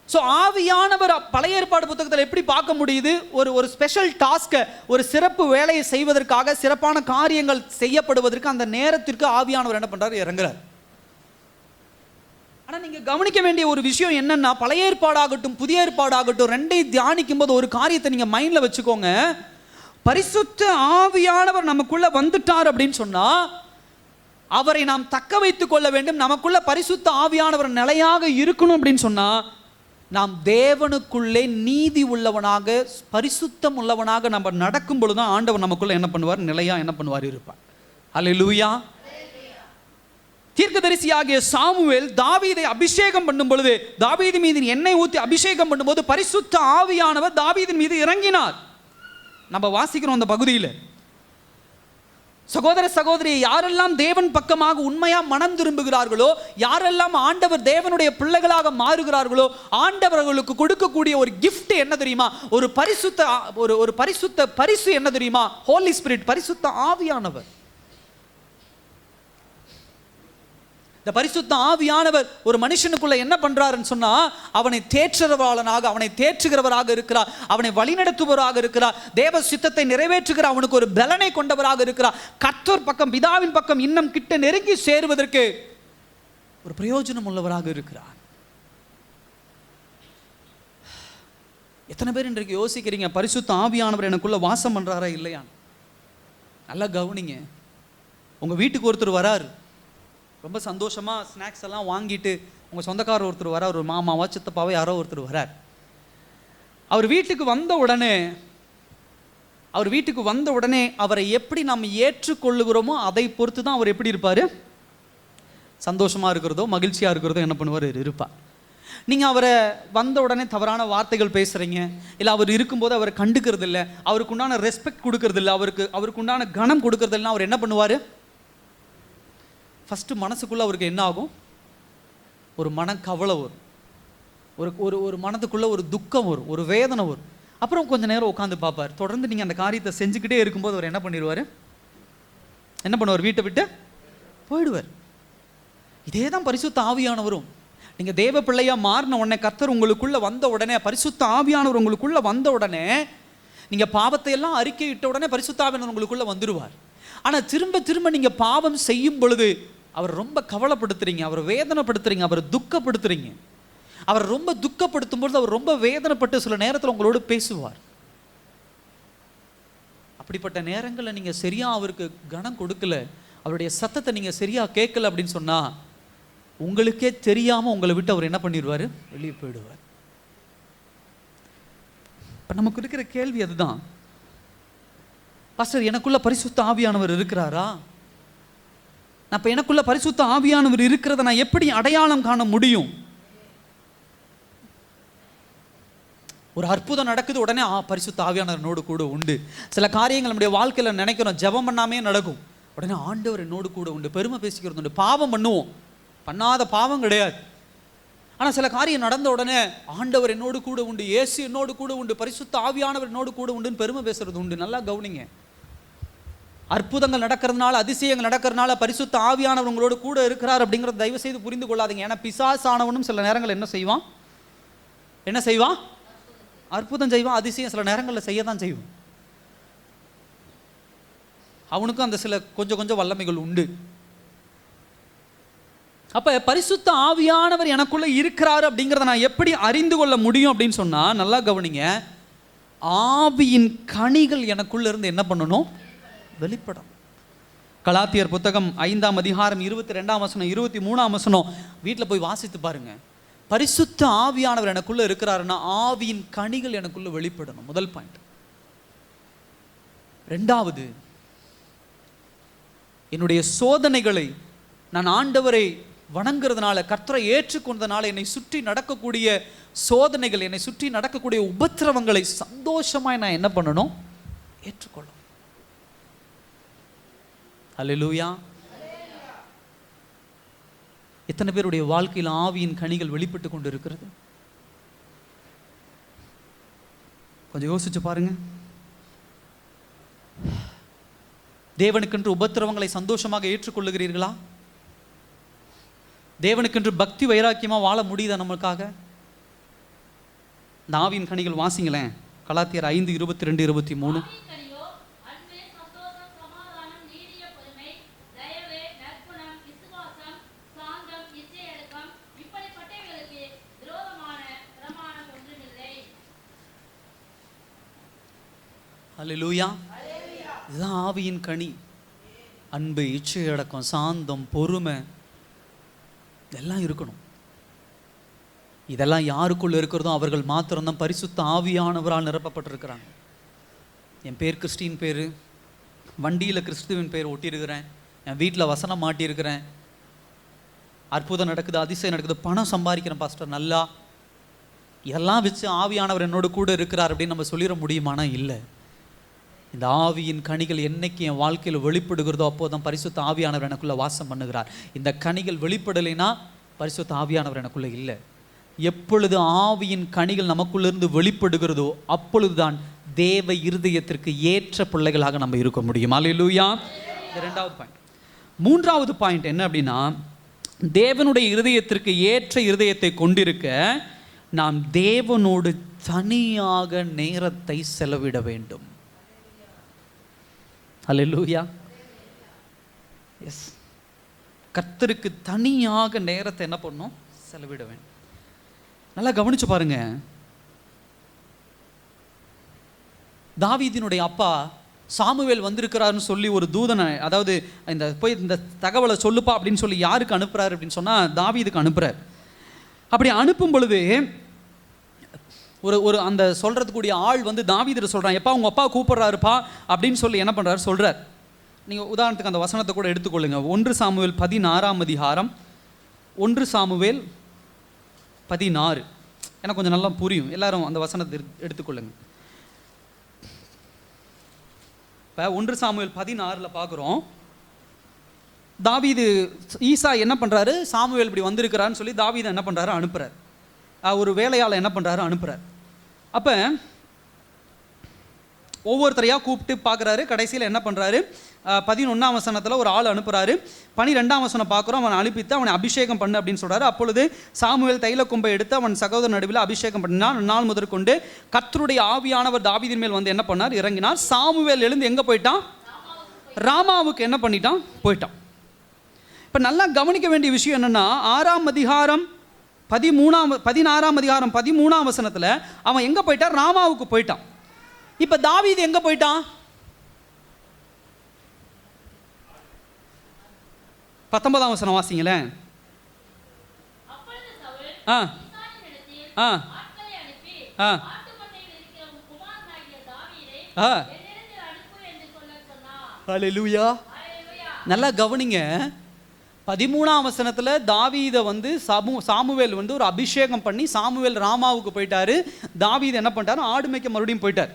[SPEAKER 1] ஸோ ஆவியானவர் பழைய ஏற்பாடு புத்தகத்தில் எப்படி பார்க்க முடியுது, ஒரு ஸ்பெஷல் டாஸ்கை, ஒரு சிறப்பு வேலையை செய்வதற்காக, சிறப்பான காரியங்கள் செய்யப்படுவதற்கு அந்த நேரத்திற்கு ஆவியானவர் என்ன பண்றாரு, இறங்குறார். ஆனால் நீங்கள் கவனிக்க வேண்டிய ஒரு விஷயம் என்னன்னா, பழைய ஏற்பாடாகட்டும் புதிய ஏற்பாடாகட்டும் ரெண்டையும் தியானிக்கும் போது ஒரு காரியத்தை நீங்கள் மைண்டில் வச்சுக்கோங்க. பரிசுத்த ஆவியானவர் நமக்குள்ள வந்துட்டார் அப்படின்னு சொன்னா அவரை நாம் தக்க வைத்துக் கொள்ள வேண்டும். நமக்குள்ள பரிசுத்த ஆவியானவர் நிலையாக இருக்கணும் அப்படின்னு சொன்னா நாம் தேவனுக்குள்ளே நீதி உள்ளவனாக, பரிசுத்தம் உள்ளவனாக நம்ம நடக்கும் பொழுதுதான் ஆண்டவர் நமக்குள்ள என்ன பண்ணுவார், நிலையா என்ன பண்ணுவார், இருப்பார். அல்லேலூயா. தீர்க்கதரிசியாகிய சாமுவேல் தாவீதை அபிஷேகம் பண்ணும் பொழுது, தாவீது மீது எண்ணெய் ஊற்றி அபிஷேகம் பண்ணும்போது பரிசுத்த ஆவியானவர் தாவீதின் மீது இறங்கினார். நம்ம வாசிக்கிறோம் அந்த பகுதியில். சகோதர சகோதரி, யாரெல்லாம் தேவன் பக்கமாக உண்மையா மனம் திரும்புகிறார்களோ, யாரெல்லாம் ஆண்டவர் தேவனுடைய பிள்ளைகளாக மாறுகிறார்களோ, ஆண்டவர்களுக்கு கொடுக்கக்கூடிய ஒரு கிஃப்ட் என்ன தெரியுமா, ஒரு பரிசுத்த பரிசு என்ன தெரியுமா, ஹோலி ஸ்பிரிட், பரிசுத்த ஆவியானவர். இந்த பரிசுத்த ஆவியானவர் ஒரு மனுஷனுக்குள்ள என்ன பண்றாருன்னு சொன்னா, அவனை தேற்றுகிறவராக, அவனை தேற்றுகிறவராக இருக்கிறார், அவனை வழிநடத்துபவராக இருக்கிறார், தேவ சித்தத்தை நிறைவேற்றுகிற அவனுக்கு ஒரு பலனை கொண்டவராக இருக்கிறார். கர்த்தர் பக்கம், பிதாவின் பக்கம் இன்னும் கிட்ட நெருங்கி சேருவதற்கு ஒரு பிரயோஜனம் உள்ளவராக இருக்கிறார். எத்தனை பேர் இன்றைக்கு யோசிக்கிறீங்க, பரிசுத்த ஆவியானவர் எனக்குள்ள வாசம் பண்றாரா இல்லையா? நல்லா கவனிங்க. உங்க வீட்டுக்கு ஒருத்தர் வராரு, ரொம்ப சந்தோஷமா ஸ்நாக்ஸ் எல்லாம் வாங்கிட்டு, உங்க சொந்தக்காரர் ஒருத்தர் வரார், ஒரு மாமாவா சித்தப்பாவோ யாரோ ஒருத்தர் வரார். அவர் வீட்டுக்கு வந்த உடனே அவரை எப்படி நாம் ஏற்றுக்கொள்ளுகிறோமோ அதை பொறுத்து தான் அவர் எப்படி இருப்பாரு, சந்தோஷமா இருக்கிறதோ மகிழ்ச்சியா இருக்கிறதோ என்ன பண்ணுவார், இருப்பார். நீங்கள் அவரை வந்த உடனே தவறான வார்த்தைகள் பேசுகிறீங்க, இல்லை அவர் இருக்கும்போது அவரை கண்டுக்கிறது இல்லை, அவருக்கு உண்டான ரெஸ்பெக்ட் கொடுக்கறது இல்லை, அவருக்கு உண்டான கனம் கொடுக்கறது இல்லைன்னா அவர் என்ன பண்ணுவார், ஃபஸ்ட்டு மனசுக்குள்ளே அவருக்கு என்ன ஆகும், ஒரு மனக்கவலை வரும், ஒரு மனதுக்குள்ளே ஒரு துக்கம் வரும், ஒரு வேதனை வரும். அப்புறம் கொஞ்சம் நேரம் உட்காந்து பார்ப்பார். தொடர்ந்து நீங்கள் அந்த காரியத்தை செஞ்சுக்கிட்டே இருக்கும்போது அவர் என்ன பண்ணிடுவார், வீட்டை விட்டு போயிடுவார். இதே தான் பரிசுத்த ஆவியானவரும். நீங்கள் தேவ பிள்ளையாக மாறின உடனே, கர்த்தர் உங்களுக்குள்ளே வந்த உடனே, பரிசுத்த ஆவியானவர் உங்களுக்குள்ளே வந்த உடனே, நீங்கள் பாவத்தை எல்லாம் அறிக்கையிட்ட உடனே பரிசுத்த ஆவியானவர் உங்களுக்குள்ளே வந்துடுவார். ஆனால் திரும்ப திரும்ப நீங்கள் பாவம் செய்யும் பொழுது அவர் ரொம்ப கவலைப்படுத்துறீங்க, அவர் வேதனைப்படுத்துறீங்க, அவர் துக்கப்படுத்துறீங்க. அவர் ரொம்ப துக்கப்படுத்தும் பொழுது அவர் ரொம்ப வேதனைப்பட்டு சில நேரத்தில் உங்களோடு பேசுவார். அப்படிப்பட்ட நேரங்களில் நீங்கள் சரியாக அவருக்கு கனம் கொடுக்கல, அவருடைய சத்தத்தை நீங்கள் சரியாக கேட்கல அப்படின்னு சொன்னால், உங்களுக்கே தெரியாமல் உங்களை விட்டு அவர் என்ன பண்ணிடுவார், வெளியே போயிடுவார். இப்போ நமக்கு இருக்கிற கேள்வி அதுதான், பாஸ்டர் எனக்குள்ள பரிசுத்த ஆவியானவர் இருக்கிறாரா? நான் இப்போ எனக்குள்ள பரிசுத்த ஆவியானவர் இருக்கிறத நான் எப்படி அடையாளம் காண முடியும்? ஒரு அற்புதம் நடக்குது, உடனே பரிசுத்த ஆவியானவர் என்னோடு கூட உண்டு. சில காரியங்கள் நம்முடைய வாழ்க்கையில் நினைக்கிறோம், ஜெபம் பண்ணாமே நடக்கும், உடனே ஆண்டவர் என்னோடு கூட உண்டு. பெருமை பேசிக்கிறது உண்டு, பாவம் பண்ணுவோம், பண்ணாத பாவம் கிடையாது. ஆனால் சில காரியம் நடந்த உடனே ஆண்டவர் என்னோடு கூட உண்டு, இயேசு என்னோடு கூட உண்டு, பரிசுத்த ஆவியானவர் என்னோடு கூட உண்டுன்னு பெருமை பேசுறது உண்டு. நல்லா கவனிங்க. அற்புதங்கள் நடக்கிறதுனால, அதிசயங்கள் நடக்கிறதுனால பரிசுத்த ஆவியானவர் உங்களோடு கூட இருக்கிறார் அப்படிங்கிறத தயவு செய்து புரிந்து கொள்ளாதீங்க. ஏன்னா பிசாசானவனும் சில நேரங்கள் என்ன செய்வான், அற்புதம் செய்வான், அதிசயம் சில நேரங்களில் செய்ய தான் செய்வான். அவனுக்கும் அந்த சில கொஞ்சம் வல்லமைகள் உண்டு. அப்ப பரிசுத்த ஆவியானவர் எனக்குள்ள இருக்கிறாரு அப்படிங்கிறத நான் எப்படி அறிந்து கொள்ள முடியும் அப்படின்னு சொன்னா, நல்லா கவனிங்க. ஆவியின் கனிகள் எனக்குள்ள இருந்து என்ன பண்ணணும், வெளிப்படும். கலாத்தியர் புத்தகம் 5ஆம் அதிகாரம் 22ஆம் வசனம் 23ஆம் வசனம் வீட்டில் போய் வாசித்து பாருங்க. பரிசுத்த ஆவியானவர் எனக்குள்ள இருக்கிறாருன்னா ஆவியின் கனிகள் எனக்குள்ள வெளிப்படணும். முதல் பாயிண்ட். ரெண்டாவது, என்னுடைய சோதனைகளை நான் ஆண்டவரை வணங்குறதுனால, கர்த்தரை ஏற்றுக்கொண்டதுனால என்னை சுற்றி நடக்கக்கூடிய சோதனைகள், என்னை சுற்றி நடக்கக்கூடிய உபத்திரவங்களை சந்தோஷமாய் நான் என்ன பண்ணணும், ஏற்றுக்கொள்ளணும். அல்லேலூயா. எத்தனை பேருடைய வாழ்க்கையில் ஆவியின் கனிகள் வெளிப்பட்டு கொண்டு இருக்கிறது? கொஞ்சம் யோசிச்சு பாருங்க. தேவனுக்கென்று உபத்திரவங்களை சந்தோஷமாக ஏற்றுக்கொள்ளுகிறீர்களா? தேவனுக்கென்று பக்தி வைராக்கியமாக வாழ முடியுதா நமக்காக? இந்த ஆவியின் கனிகள் வாசிங்களேன். கலாத்தியர் 5:22-23. அல்லேலூயா. இதுதான் ஆவியின் கனி. அன்பு, இச்சையடக்கம், சாந்தம், பொறுமை, இதெல்லாம் இருக்கணும். இதெல்லாம் யாருக்குள்ள இருக்கிறதோ அவர்கள் மாத்திரம்தான் பரிசுத்த ஆவியானவரால் நிரப்பப்பட்டிருக்கிறாங்க. என் பேர் கிறிஸ்டின் பேர், வண்டியில் கிறிஸ்துவின் பேர் ஒட்டியிருக்கிறேன், என் வீட்டில் வசனம் மாட்டியிருக்கிறேன், அற்புதம் நடக்குது, அதிசயம் நடக்குது, பணம் சம்பாதிக்கிறேன் பாஸ்டர் நல்லா, இதெல்லாம் வச்சு ஆவியானவர் என்னோட கூட இருக்கிறார் அப்படின்னு நம்ம சொல்லிட முடியுமானா இல்லை. இந்த ஆவியின் கனிகள் என்னைக்கு என் வாழ்க்கையில் வெளிப்படுகிறதோ அப்போதான் பரிசுத்த ஆவியானவர் எனக்குள்ள வாசம் பண்ணுகிறார். இந்த கனிகள் வெளிப்படலைன்னா பரிசுத்த ஆவியானவர் எனக்குள்ள இல்லை. எப்பொழுது ஆவியின் கனிகள் நமக்குள்ளிருந்து வெளிப்படுகிறதோ அப்பொழுதுதான் தேவ இருதயத்திற்கு ஏற்ற பிள்ளைகளாக நம்ம இருக்க முடியும். அல்லேலூயா. இது ரெண்டாவது பாயிண்ட். மூன்றாவது பாயிண்ட் என்ன அப்படின்னா, தேவனுடைய இருதயத்திற்கு ஏற்ற இருதயத்தை கொண்டிருக்க நாம் தேவனோடு தனியாக நேரத்தை செலவிட வேண்டும். அல்லேலூயா. எஸ், கர்த்தருக்கு தனியாக நேரத்தை என்ன பண்ணணும்? செலவிட வேண்டும். நல்லா கவனிச்சு பாருங்க. தாவீதினுடைய அப்பா சாமுவேல் வந்திருக்கிறாருன்னு சொல்லி ஒரு தூதனை, அதாவது இந்த போய் இந்த தகவலை சொல்லுப்பா அப்படின்னு சொல்லி யாருக்கு அனுப்புறாரு அப்படின்னு சொன்னால் தாவீதுக்கு அனுப்புறாரு. அப்படி அனுப்பும் பொழுது ஒரு அந்த சொல்கிறதுக்கூடிய ஆள் வந்து தாவீதில் சொல்கிறான், எப்பா உங்கள் அப்பா கூப்பிட்றாருப்பா அப்படின்னு சொல்லி என்ன பண்ணுறாரு சொல்கிறார். நீங்கள் உதாரணத்துக்கு அந்த வசனத்தை கூட எடுத்துக்கொள்ளுங்க. 1 சாமுவேல் 16ஆம் அதிகாரம், 1 சாமுவேல் 16. எனக்கு கொஞ்சம் நல்லா புரியும், எல்லாரும் அந்த வசனத்தை எடுத்துக்கொள்ளுங்க. இப்போ 1 சாமுவேல் 16 பார்க்குறோம். தாவீது ஈசா என்ன பண்ணுறாரு, சாமுவேல் இப்படி வந்திருக்கிறான்னு சொல்லி தாவீது என்ன பண்ணுறாரு, அனுப்புகிறார். ஒரு வேலையால் என்ன பண்ணுறாரு, அனுப்புகிறார். அப்போ ஒவ்வொருத்தரையாக கூப்பிட்டு பார்க்குறாரு. கடைசியில் என்ன பண்ணுறாரு, 11ஆம் வசனத்தில் ஒரு ஆள் அனுப்புகிறாரு. 12ஆம் வசனம் பார்க்குறோம், அவனை அனுப்பித்து அவனை அபிஷேகம் பண்ணு அப்படின்னு சொல்கிறாரு. அப்பொழுது சாமுவேல் தைல கொம்பை எடுத்து அவன் சகோதரன் நடுவில் அபிஷேகம் பண்ணினான். நாள் முதற்கொண்டு கர்த்தருடைய ஆவியானவர் தாவீதின் மேல் வந்து என்ன பண்ணார், இறங்கினார். சாமுவேல் எழுந்து எங்கே போயிட்டான், ராமாவுக்கு என்ன பண்ணிட்டான், போயிட்டான். இப்போ நல்லா கவனிக்க வேண்டிய விஷயம் என்னென்னா, 6ஆம் அதிகாரம் 16ஆம் அதிகாரம் 13ஆம் வசனத்தில் அவன் எங்கே போயிட்டான், ராமாவுக்கு போயிட்டான். இப்போ தாவீது எங்கே போயிட்டான், 19ஆம் வசனம் வாசிங்களேன். ஆ ஆ ஆ ஆ ஹல்லேலூயா. நல்லா கவனிங்க. 13ஆம் வசனத்தில் தாவீதை வந்து சாமுவேல் வந்து ஒரு அபிஷேகம் பண்ணி சாமுவேல் ராமாவுக்கு போயிட்டாரு. தாவீது என்ன பண்ணிட்டாரு, ஆடு மேய்க்க மறுபடியும் போயிட்டார்.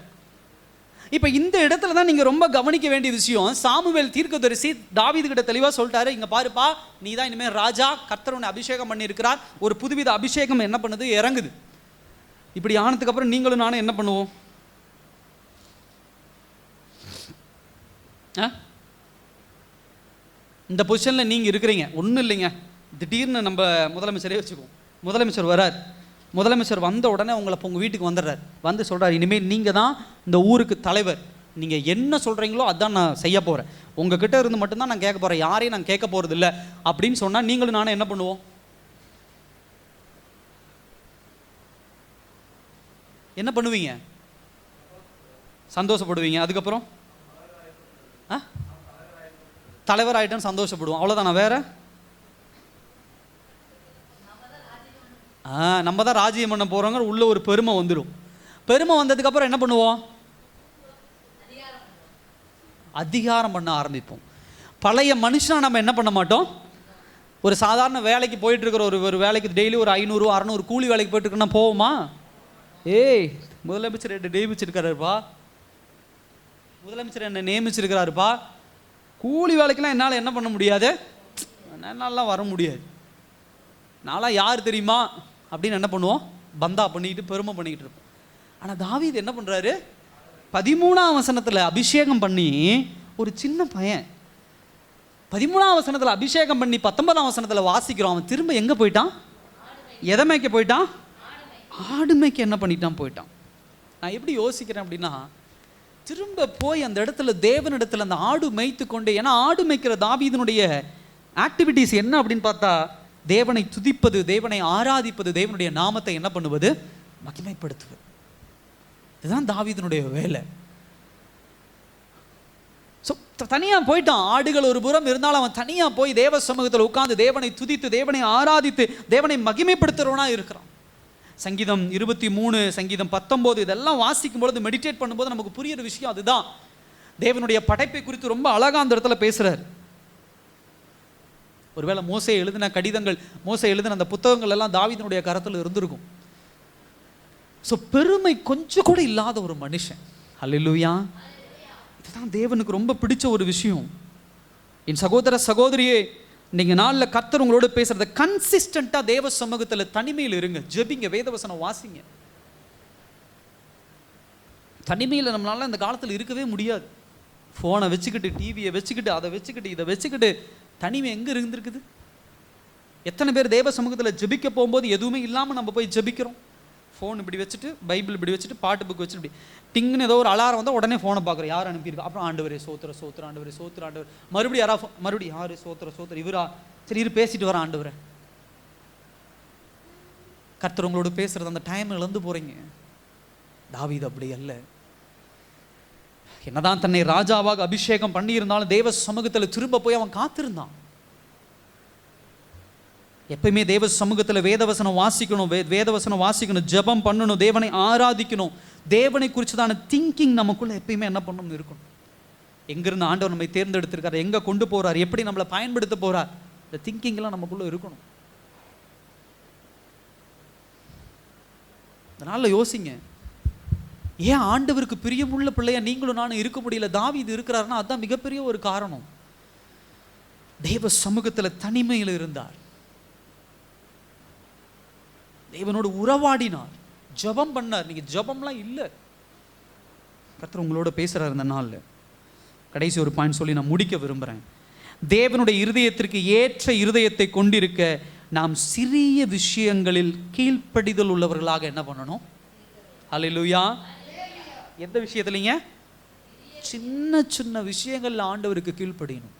[SPEAKER 1] இப்போ இந்த இடத்துல தான் நீங்கள் ரொம்ப கவனிக்க வேண்டிய விஷயம். சாமுவேல் தீர்க்கதரிசி தாவீது கிட்ட தெளிவாக சொல்லிட்டாரு, இங்கே பாருப்பா, நீ தான் இனிமேல் ராஜா, கர்த்தர் உன்னை அபிஷேகம் பண்ணியிருக்கிறார். ஒரு புதுவித அபிஷேகம் என்ன பண்ணுது, இறங்குது. இப்படி ஆனதுக்கப்புறம் நீங்களும் நானும் என்ன பண்ணுவோம், இந்த பொசிஷனில் நீங்கள் இருக்கிறீங்க, ஒன்றும் இல்லைங்க. திடீர்னு நம்ம முதலமைச்சரே வச்சுக்குவோம், முதலமைச்சர் வரார். முதலமைச்சர் வந்த உடனே உங்களை உங்கள் வீட்டுக்கு வந்துடுறார். வந்து சொல்கிறார், இனிமேல் நீங்கள் தான் இந்த ஊருக்கு தலைவர், நீங்கள் என்ன சொல்கிறீங்களோ அதான் நான் செய்ய போகிறேன், உங்ககிட்ட இருந்து மட்டும்தான் நான் கேட்க போகிறேன், யாரையும் நான் கேட்க போகிறது இல்லை அப்படின்னு சொன்னால் நீங்களும் நானும் என்ன பண்ணுவோம், என்ன பண்ணுவீங்க, சந்தோஷப்படுவீங்க. அதுக்கப்புறம் தலைவர் ஆகிட்டேன்னு சந்தோஷப்படுவோம், அவ்வளோதானா? வேற நம்ம தான் ராஜ்யம் பண்ண போகிறோங்க உள்ள ஒரு பெருமை வந்துடும். பெருமை வந்ததுக்கப்புறம் என்ன பண்ணுவோம், அதிகாரம் பண்ண ஆரம்பிப்போம். பழைய மனுஷனாக நம்ம என்ன பண்ண மாட்டோம். ஒரு சாதாரண வேலைக்கு போயிட்டு இருக்கிற ஒரு வேலைக்கு டெய்லி ஒரு 500 600 கூலி வேலைக்கு போயிட்டு இருக்கோன்னா போவோமா? ஏய், முதலமைச்சர் என்ன நியமிச்சிருக்காருப்பா, முதலமைச்சர் என்ன நியமிச்சிருக்கிறாருப்பா, கூலி வேலைக்கெல்லாம் என்னால் என்ன பண்ண முடியாது, என்னாலலாம் வர முடியாது, நான்லாம் யார் தெரியுமா அப்படின்னு என்ன பண்ணுவோம், பந்தா பண்ணிக்கிட்டு பெருமை பண்ணிக்கிட்டு இருப்போம். ஆனால் தாவீது என்ன பண்ணுறாரு, 13ஆம் வசனத்தில் அபிஷேகம் பண்ணி ஒரு சின்ன பையன், 13ஆம் வசனத்தில் அபிஷேகம் பண்ணி 19ஆம் வசனத்தில் வாசிக்கிறோம், அவன் திரும்ப எங்கே போயிட்டான், எதை மேய்க்க போயிட்டான், ஆடு மேய்க்க என்ன பண்ணிட்டான், போயிட்டான். நான் எப்படி யோசிக்கிறேன் அப்படின்னா, திரும்ப போய் அந்த இடத்துல தேவனிடத்தில் அந்த ஆடு மேய்த்து கொண்டு, ஏன்னா ஆடு மேய்க்கிற தாவீதினுடைய ஆக்டிவிட்டீஸ் என்ன அப்படின்னு பார்த்தா, தேவனை துதிப்பது, தேவனை ஆராதிப்பது, தேவனுடைய நாமத்தை என்ன பண்ணுவது, மகிமைப்படுத்துவது. இதுதான் தாவீதினுடைய வேலை. ஸோ தனியாக போயிட்டான். ஆடுகள் ஒரு புறம் இருந்தாலும் அவன் தனியாக போய் தேவ சமூகத்தில் உட்கார்ந்து தேவனை துதித்து தேவனை ஆராதித்து தேவனை மகிமைப்படுத்துகிறவனா இருக்கிறான். சங்கீதம் 23, சங்கீதம் 19 இதெல்லாம் வாசிக்கும் பொழுது, மெடிடேட் பண்ணும்போது நமக்கு புரியுற விஷயம் அதுதான். தேவனுடைய படைப்பை குறித்து ரொம்ப அழகாக அந்த இடத்துல பேசுகிறார். ஒருவேளை மோசே எழுதின கடிதங்கள், மோசே எழுதின அந்த புத்தகங்கள் எல்லாம் தாவீதினுடைய கரத்தில் இருந்திருக்கும். ஸோ பெருமை கொஞ்சம் கூட இல்லாத ஒரு மனுஷன். ஹல்லேலூயா. இதுதான் தேவனுக்கு ரொம்ப பிடிச்ச ஒரு விஷயம். என் சகோதர சகோதரியே, நீங்கள் நாளில் கர்த்தர் உங்களோட பேசுகிறத கன்சிஸ்டண்ட்டாக தேவ சமூகத்தில் தனிமையில் இருங்க, ஜெபிங்க, வேதவசனம் வாசிங்க. தனிமையில் நம்மளால இந்த காலத்தில் இருக்கவே முடியாது. ஃபோனை வச்சுக்கிட்டு, டிவியை வச்சுக்கிட்டு, அதை வச்சுக்கிட்டு, இதை வச்சுக்கிட்டு தனிமை எங்கே இருந்திருக்குது? எத்தனை பேர் தேவ சமூகத்தில் ஜெபிக்க போகும்போது எதுவுமே இல்லாமல் நம்ம போய் ஜெபிக்கிறோம்? ஃபோன் இப்படி வச்சுட்டு, பைபிள் இப்படி வச்சுட்டு, பாட்டு புக் வச்சுட்டு, இப்படி டிங்குன்னு ஏதோ ஒரு அலாரம் வந்தால் உடனே ஃபோனை பார்க்குறோம், யார் அனுப்பியிருக்கா, அப்புறம் ஆண்டவரே சோத்திர சோத்திர, ஆண்டவரே சோத்திர, ஆண்டவர், மறுபடியும் மறுபடியும் யார் சோத்திர சோத்திர, இவரா, சரி இரு பேசிட்டு வரேன் ஆண்டவரே. கர்த்தர் உங்களோட பேசுறது அந்த டைம் இழந்து போறீங்க. தாவீது அப்படி அல்ல. என்னதான் தன்னை ராஜாவாக அபிஷேகம் பண்ணி இருந்தாலும் தேவ சமூகத்தில் திரும்ப போய் அவன் காத்திருந்தான். எப்பயுமே தேவ சமூகத்தில் வேதவசனம் வாசிக்கணும், வேதவசனம் வாசிக்கணும், ஜெபம் பண்ணணும், தேவனை ஆராதிக்கணும். தேவனை குறிச்சதான திங்கிங் நமக்குள்ள எப்பயுமே என்ன பண்ணணும் இருக்கணும். எங்கிருந்து ஆண்டவர் நம்மை தேர்ந்தெடுத்திருக்காரு, எங்க கொண்டு போறார், எப்படி நம்மளை பயன்படுத்த போறார், இந்த திங்கிங் எல்லாம் நமக்குள்ள இருக்கணும். அதனால யோசிங்க, ஏன் ஆண்டவருக்கு பிரியமுள்ள பிள்ளையா நீங்களும் நானும் இருக்க முடியல? தாவீது இருக்கிறாருன்னா அதுதான் மிகப்பெரிய ஒரு காரணம். தேவ சமூகத்தில் தனிமையில் இருந்தார், தேவனோடு உறவாடினார், ஜெபம் பண்ணார். நீங்க ஜெபம்லாம் இல்லை. கர்த்தர் உங்களோட பேசுறாரு இந்த நாள்ல. கடைசி ஒரு பாயிண்ட் சொல்லி நான் முடிக்க விரும்புறேன். தேவனுடைய இருதயத்திற்கு ஏற்ற இருதயத்தை கொண்டிருக்க நாம் சிறிய விஷயங்களில் கீழ்ப்படிதல் உள்ளவர்களாக என்ன பண்ணணும்? ஹல்லேலூயா. எந்த விஷயத்துலீங்க? சின்ன சின்ன விஷயங்கள்ல ஆண்டவருக்கு கீழ்ப்படியணும்.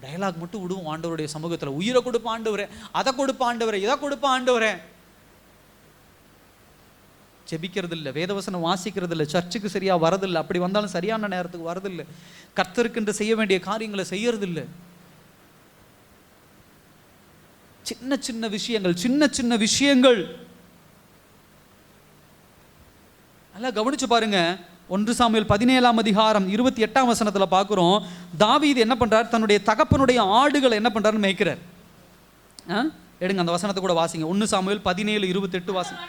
[SPEAKER 1] டயலாக் மட்டும் விடுவோம் ஆண்டவருடைய சமூகத்தில். உயிரை கொடுப்ப ஆண்டவரே, அதை கொடுப்ப ஆண்டவரே, இதை கொடுப்ப ஆண்டவரே. ஜெபிக்கிறது இல்லை, வேதவசனம் வாசிக்கிறது இல்லை, சர்ச்சுக்கு சரியா வரதில்லை, அப்படி வந்தாலும் சரியான நேரத்துக்கு வரதில்லை, கர்த்தருக்கு செய்ய வேண்டிய காரியங்களை செய்யறது இல்லை. சின்ன சின்ன விஷயங்கள், சின்ன சின்ன விஷயங்கள். நல்லா கவனிச்சு பாருங்க. 1 சாமுவேல் 17ஆம் அதிகாரம் 28ஆம் வசனத்துல பார்க்கிறோம், தாவீது என்ன பண்றார்? தன்னுடைய தகப்பனுடைய ஆடுகளை என்ன பண்றாரு? மேய்க்கிறார். எடுங்க அந்த வசனத்தை கூட வாசிங்க. 1 சாமுவேல் 17:28 வாசிங்க.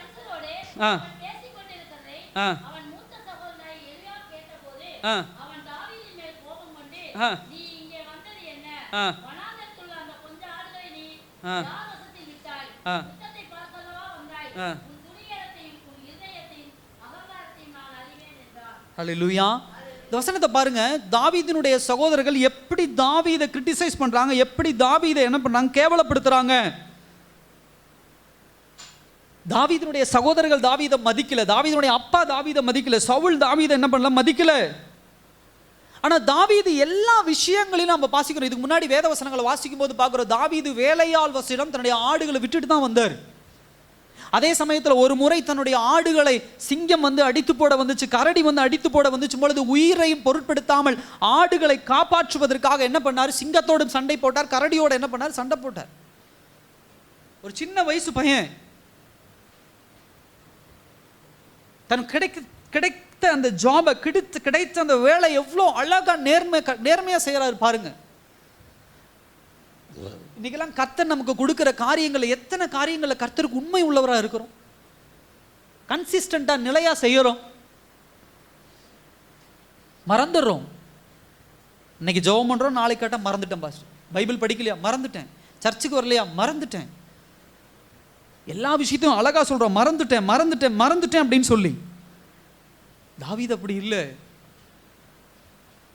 [SPEAKER 1] ஹல்லேலூயா. இந்த வசனத்தை பாருங்க. தாவீதினுடைய சகோதரர்கள் எப்படி தாவீதை கிரிட்டிசைஸ் பண்றாங்க, எப்படி தாவீதை என்ன பண்றாங்க? கேவலப்படுத்துறாங்க. தாவீதினுடைய சகோதரர்கள் தாவீதை மதிக்கல, தாவீதினுடைய அப்பா தாவீதை மதிக்கல, சவுல் தாவீதை என்ன பண்ணல? மதிக்கல. ஆனா தாவீது எல்லா விஷயங்களையும் நம்ம வாசிக்கிறோம். இதுக்கு முன்னாடி வேத வசனங்களை வாசிக்கும் போது பார்க்கிறோம், தாவீது வேலையாள் வசிடம் தன்னுடைய ஆடுகளை விட்டுட்டு தான் வந்தார். அதே சமயத்தில் ஒரு முறை தன்னுடைய ஆடுகளை சிங்கம் வந்து அடித்து போட வந்துச்சு, கரடி வந்து அடித்து போட வந்துச்சு பொழுது உயிரையும் பொருட்படுத்தாமல் ஆடுகளை காப்பாற்றுவதற்காக என்ன பண்ணார்? சிங்கத்தோடு சண்டை போட்டார், கரடியோட என்ன பண்ணார்? சண்டை போட்டார். ஒரு சின்ன வயசு பையன் தன் கிடைத்த அந்த ஜாபை, கிடைத்த அந்த வேலை எவ்வளோ அழகா நேர்மையா செய்யறாரு பாருங்க. இன்னைக்கெல்லாம் கர்த்தர் நமக்கு கொடுக்கிற காரியங்கள், எத்தனை காரியங்களை கர்த்தருக்கு உண்மை உள்ளவராக இருக்கிறோம், கன்சிஸ்டண்டா நிலையா செய்யறோம், மறந்துடுறோம். இன்னைக்கு ஜெபம் பண்றோம், நாளைக்கு கேட்டா மறந்துட்டேன் பாஸ்டர், பைபிள் படிக்கலையா மறந்துட்டேன், சர்ச்சுக்கு வரலையா மறந்துட்டேன், எல்லா விஷயத்தையும் அழகா சொல்றோம், மறந்துட்டேன் மறந்துட்டேன் மறந்துட்டேன் அப்படின்னு சொல்லி. தாவீது அப்படி இல்லை.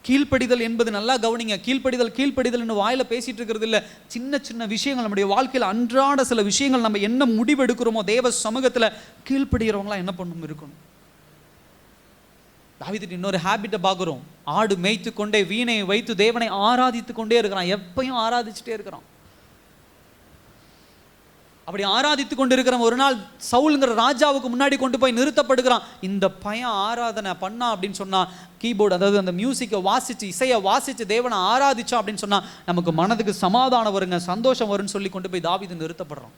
[SPEAKER 1] கீழ்ப்படிதல் என்பது, நல்லா கவனிங்க, கீழ்ப்படிதல் கீழ்ப்படிதல் வாயில பேசிட்டு இருக்கிறது இல்லை. சின்ன சின்ன விஷயங்கள், நம்முடைய வாழ்க்கையில் அன்றாட சில விஷயங்கள் நம்ம என்ன முடிவெடுக்கிறோமோ தேவ சமூகத்தில் கீழ்ப்படுகிறவங்களாம் என்ன பண்ணணும் இருக்கணும். தாவீது இன்னொரு ஹேபிட்டை பார்க்குறோம், ஆடு மேய்த்து கொண்டே வீணையை வைத்து தேவனை ஆராதித்து கொண்டே இருக்கிறான், எப்பயும் ஆராதிச்சுட்டே இருக்கிறான். அப்படி ஆராதித்து கொண்டு இருக்கிற ஒரு நாள் சவுல்ங்கிற ராஜாவுக்கு முன்னாடி கொண்டு போய் நிறுத்தப்படுகிறான். இந்த பையன் ஆராதனை பண்ணா அப்படின்னு சொன்னா, கீபோர்டு அதாவது அந்த மியூசிக்கை வாசிச்சு, இசையை வாசிச்சு தேவனை ஆராதிச்சா அப்படின்னு சொன்னா நமக்கு மனதுக்கு சமாதானம் வருங்க, சந்தோஷம் வரும்னு சொல்லி கொண்டு போய் தாவீது நிறுத்தப்படுறான்.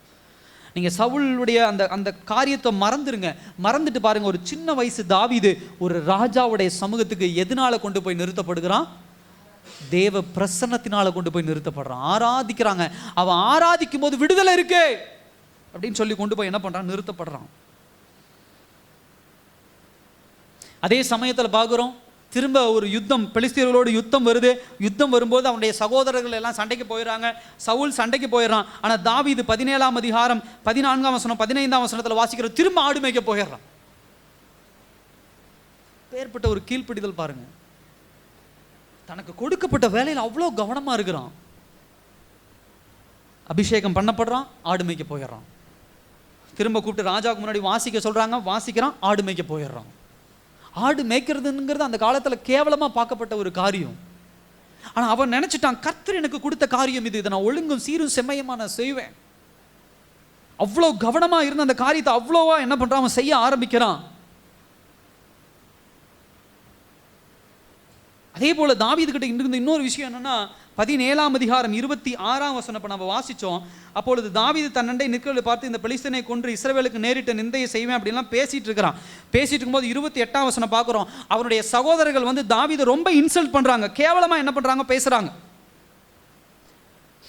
[SPEAKER 1] நீங்க சவுலுடைய அந்த அந்த காரியத்தை மறந்துருங்க. மறந்துட்டு பாருங்க, ஒரு சின்ன வயசு தாவீது ஒரு ராஜாவுடைய சமூகத்துக்கு எதனால கொண்டு போய் நிறுத்தப்படுகிறான்? தேவ பிரசன்னத்தினால கொண்டு போய் நிறுத்தப்படுறான். ஆராதிக்கிறாங்க, அவன் ஆராதிக்கும் போது விடுதலை இருக்கு அப்படின்னு சொல்லி கொண்டு போய் என்ன பண்றான்? நிறுத்தப்படுறான். அதே சமயத்தில் பார்க்கிறோம், திரும்ப ஒரு யுத்தம், பெலிஸ்தியர்களோடு யுத்தம் வருது. யுத்தம் வரும்போது அவனுடைய சகோதரர்கள் எல்லாம் சண்டைக்கு போயிடறாங்க, சவுல் சண்டைக்கு போயிடறான். ஆனா தாவீது 17ஆம் அதிகாரம் 14ஆம் வசனம் 15ஆம் வசனத்தில் வாசிக்கிற, திரும்ப ஆடு மேய்க்க போயிடுறான். பேர்பட்ட ஒரு கீழ்ப்படிதல் பாருங்க. தனக்கு கொடுக்கப்பட்ட வேலையில் அவ்வளோ கவனமா இருக்கிறான். அபிஷேகம் பண்ணப்படுறான், ஆடு மேய்க்க போயிடுறான். திரும்ப கூப்பிட்டு ராஜாவுக்கு முன்னாடி வாசிக்க சொல்கிறாங்க, வாசிக்கிறான், ஆடு மேய்க்க போயிடுறான். ஆடு மேய்க்கிறதுங்கிறது அந்த காலத்தில் கேவலமாக பார்க்கப்பட்ட ஒரு காரியம். ஆனால் அவன் நினச்சிட்டான், கர்த்தர் எனக்கு கொடுத்த காரியம் இது, இதை நான் ஒழுங்கும் சீரும் செம்மையுமா நான் செய்வேன். அவ்வளோ கவனமாக இருந்த அந்த காரியத்தை அவ்வளோவா என்ன பண்ணுறான், அவன் செய்ய ஆரம்பிக்கிறான். அதே போல தாவீதுகிட்ட இருந்த இன்னொரு விஷயம் என்னன்னா, 17ஆம் அதிகாரம் 26ஆம் வசனம் இப்போ நம்ம வாசித்தோம். அப்பொழுது தாவீது தன்னண்டை நிற்கிறவர்களை பார்த்து, இந்த பெலிஸ்தனை கொன்று இஸ்ரவேலுக்கு நேரிட்ட நிந்தையை செய்வேன் அப்படின்லாம் பேசிட்டு இருக்கிறான். பேசிட்டு இருக்கும்போது 28ஆம் வசனம் பார்க்குறோம், அவனுடைய சகோதரர்கள் வந்து தாவீதை ரொம்ப இன்சல்ட் பண்ணுறாங்க, கேவலமாக என்ன பண்ணுறாங்க, பேசுகிறாங்க.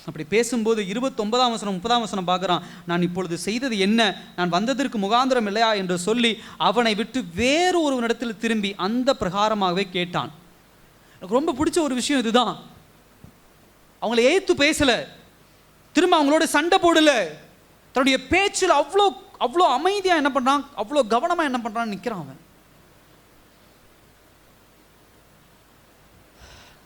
[SPEAKER 1] அப்படி பேசும்போது 29ஆம் வசனம் 30ஆம் வசனம் பார்க்குறான், நான் இப்பொழுது செய்தது என்ன, நான் வந்ததற்கு முகாந்திரம் இல்லையா என்று சொல்லி அவனை விட்டு வேறு ஒருவனிடத்தில் திரும்பி அந்த பிரகாரமாகவே கேட்டான். எனக்கு ரொம்ப பிடிச்ச ஒரு விஷயம் இதுதான். அவங்கள ஏத்து பேசல, திரும்ப அவங்களோட சண்டை போடல, தன்னுடைய பேச்சில் அவ்வளோ அவ்வளோ அமைதியாக என்ன பண்ணுறான், அவ்வளோ கவனமாக என்ன பண்ணுறான்னு நிற்கிறான். அவன்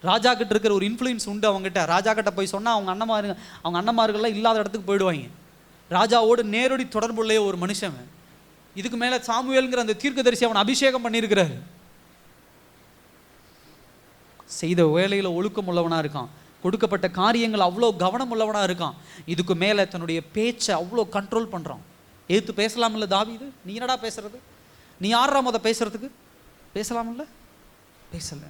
[SPEAKER 1] ராஜா கிட்ட இருக்கிற ஒரு இன்ஃப்ளூயன்ஸ் உண்டு அவங்ககிட்ட. ராஜா கிட்ட போய் சொன்னால் அவங்க அண்ணமார்கள்லாம் இல்லாத இடத்துக்கு போயிடுவாங்க. ராஜாவோடு நேரடி தொடர்புள்ள ஒரு மனுஷன். இதுக்கு மேலே சாமுவேல்ங்கிற அந்த தீர்க்கதரிசி அவன் அபிஷேகம் பண்ணியிருக்கிறார். செய்த வேலையில் ஒழுக்கம் உள்ளவனாக இருக்கான், கொடுக்கப்பட்ட காரியங்கள் அவ்வளோ கவனம் உள்ளவனாக இருக்கான். இதுக்கு மேலே தன்னுடைய பேச்சை அவ்வளோ கண்ட்ரோல் பண்ணுறான். ஏற்று பேசலாமில்ல தாவீது, நீ என்னடா பேசுறது, நீ யாரா முத பேசுறதுக்கு, பேசலாமில்ல, பேசலை.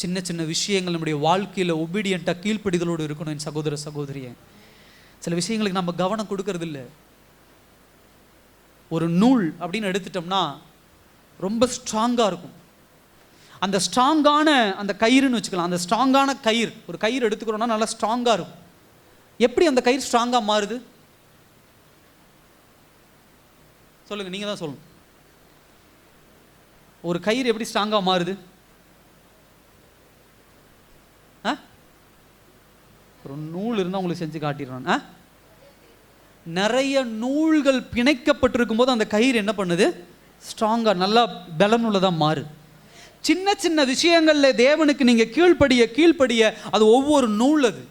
[SPEAKER 1] சின்ன சின்ன விஷயங்கள் நம்முடைய வாழ்க்கையில் ஒபீடியண்ட்டாக கீழ்ப்படிதலோடு இருக்கணும். என் சகோதர சகோதரியை, சில விஷயங்களுக்கு நம்ம கவனம் கொடுக்கறது இல்லை. ஒரு நூல் அப்படின்னு எடுத்துட்டோம்னா ரொம்ப ஸ்ட்ராங்காக இருக்கும். அந்த ஸ்ட்ராங்கான அந்த கயிறுன்னு வச்சுக்கலாம், அந்த ஸ்ட்ராங்கான கயிறு, ஒரு கயிறு எடுத்துக்கிறோம்னா நல்லா ஸ்ட்ராங்காக இருக்கும். எப்படி அந்த கயிறு ஸ்ட்ராங்காக மாறுது சொல்லுங்க, நீங்கள் தான் சொல்லணும். ஒரு கயிறு எப்படி ஸ்ட்ராங்காக மாறுது? ஒரு நூல் இருந்தால் உங்களுக்கு செஞ்சு காட்டிடுறான். நிறைய நூல்கள் பிணைக்கப்பட்டிருக்கும் போது அந்த கயிறு என்ன பண்ணுது, ஸ்ட்ராங்காக நல்லா பலனுள்ளதாக மாறு. சின்ன சின்ன விஷயங்களில் தேவனுக்கு நீங்கள் கீழ்ப்படிய அது ஒவ்வொரு நூல். அது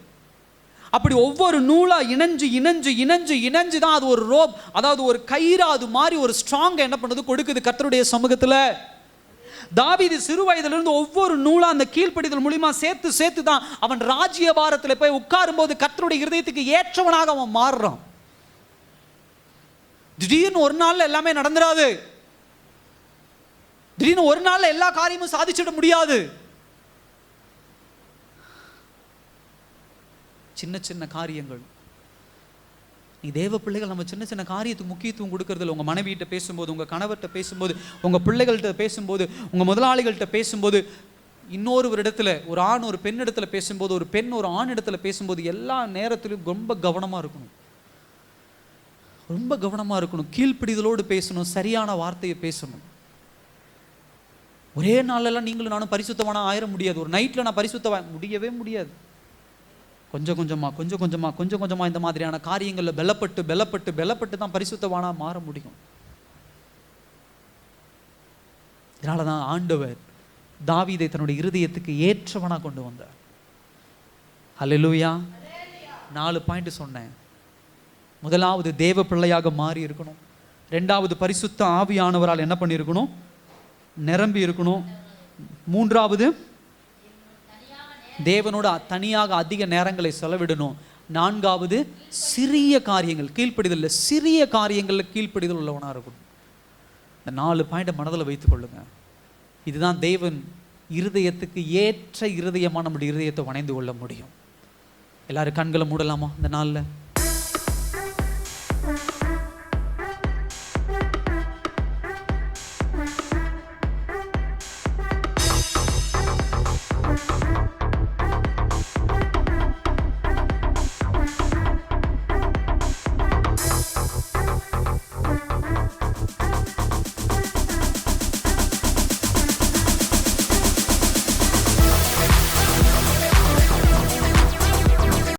[SPEAKER 1] அப்படி ஒவ்வொரு நூலாக இணைஞ்சு இணைஞ்சு இணைஞ்சு இணைஞ்சு தான் அது ஒரு ரோப், அதாவது ஒரு கயிறு, அது மாதிரி ஒரு ஸ்ட்ராங்கை என்ன பண்ணுது, கொடுக்குது கர்த்தருடைய சமூகத்தில். தாவீது சிறு வயதிலிருந்து ஒவ்வொரு நூலா அந்த கீழ்ப்படிதல் மூலியமா சேர்த்து தான் அவன் ராஜ்யபாரத்தில் போய் உட்காரும் போது கர்த்தருடைய இருதயத்துக்கு ஏற்றவனாக அவன் மாறுறான். திடீர்னு ஒரு நாள்ல எல்லாமே நடந்துராது, திடீர்னு ஒரு நாள்ல எல்லா காரியமும் சாதிச்சிட முடியாது. சின்ன சின்ன காரியங்கள். நீ தேவ பிள்ளைகள், நம்ம சின்ன சின்ன காரியத்துக்கு முக்கியத்துவம் கொடுக்கறதில்ல. உங்கள் மனைவியிட்ட பேசும்போது, உங்கள் கணவர்கிட்ட பேசும்போது, உங்கள் பிள்ளைகள்கிட்ட பேசும்போது, உங்கள் முதலாளிகள்கிட்ட பேசும்போது, இன்னொரு இடத்துல ஒரு ஆண் ஒரு பெண் இடத்துல பேசும்போது, ஒரு பெண் ஒரு ஆண் இடத்துல பேசும்போது, எல்லா நேரத்திலும் ரொம்ப கவனமாக இருக்கணும், ரொம்ப கவனமாக இருக்கணும். கீழ்ப்பிடிதலோடு பேசணும், சரியான வார்த்தையை பேசணும். ஒரே நாளெல்லாம் நீங்களும் நானும் பரிசுத்தவானா ஆயிர முடியாது. ஒரு நைட்டில் நான் பரிசுத்தவான் முடியவே முடியாது. கொஞ்சம் கொஞ்சமாக இந்த மாதிரியான காரியங்களில் பலப்பட்டு தான் பரிசுத்தவானா மாற முடியும். இதனால தான் ஆண்டவர் தாவீதை தன்னுடைய இருதயத்துக்கு ஏற்றவனா கொண்டு வந்தார். ஹல்லேலூயா. 4 பாயிண்ட் சொன்னேன். முதலாவது தேவ பிள்ளையாக மாறி இருக்கணும். 2வது பரிசுத்த ஆவியானவரால் என்ன பண்ணியிருக்கணும், நிரம்பி இருக்கணும். 3வது தேவனோட தனியாக அதிக நேரங்களை செலவிடணும். 4வது சிறிய காரியங்கள், கீழ்ப்படிதல் சிறிய காரியங்களில் கீழ்ப்படிதல் உள்ளவனாக இருக்கணும். இந்த 4 பாயிண்டை மனதில் வைத்துக் கொள்ளுங்க. இதுதான் தேவன் இருதயத்துக்கு ஏற்ற இருதயமாக நம்முடைய இருதயத்தை வணைந்து கொள்ள முடியும். எல்லாரும் கண்களை மூடலாமா இந்த நாளில்?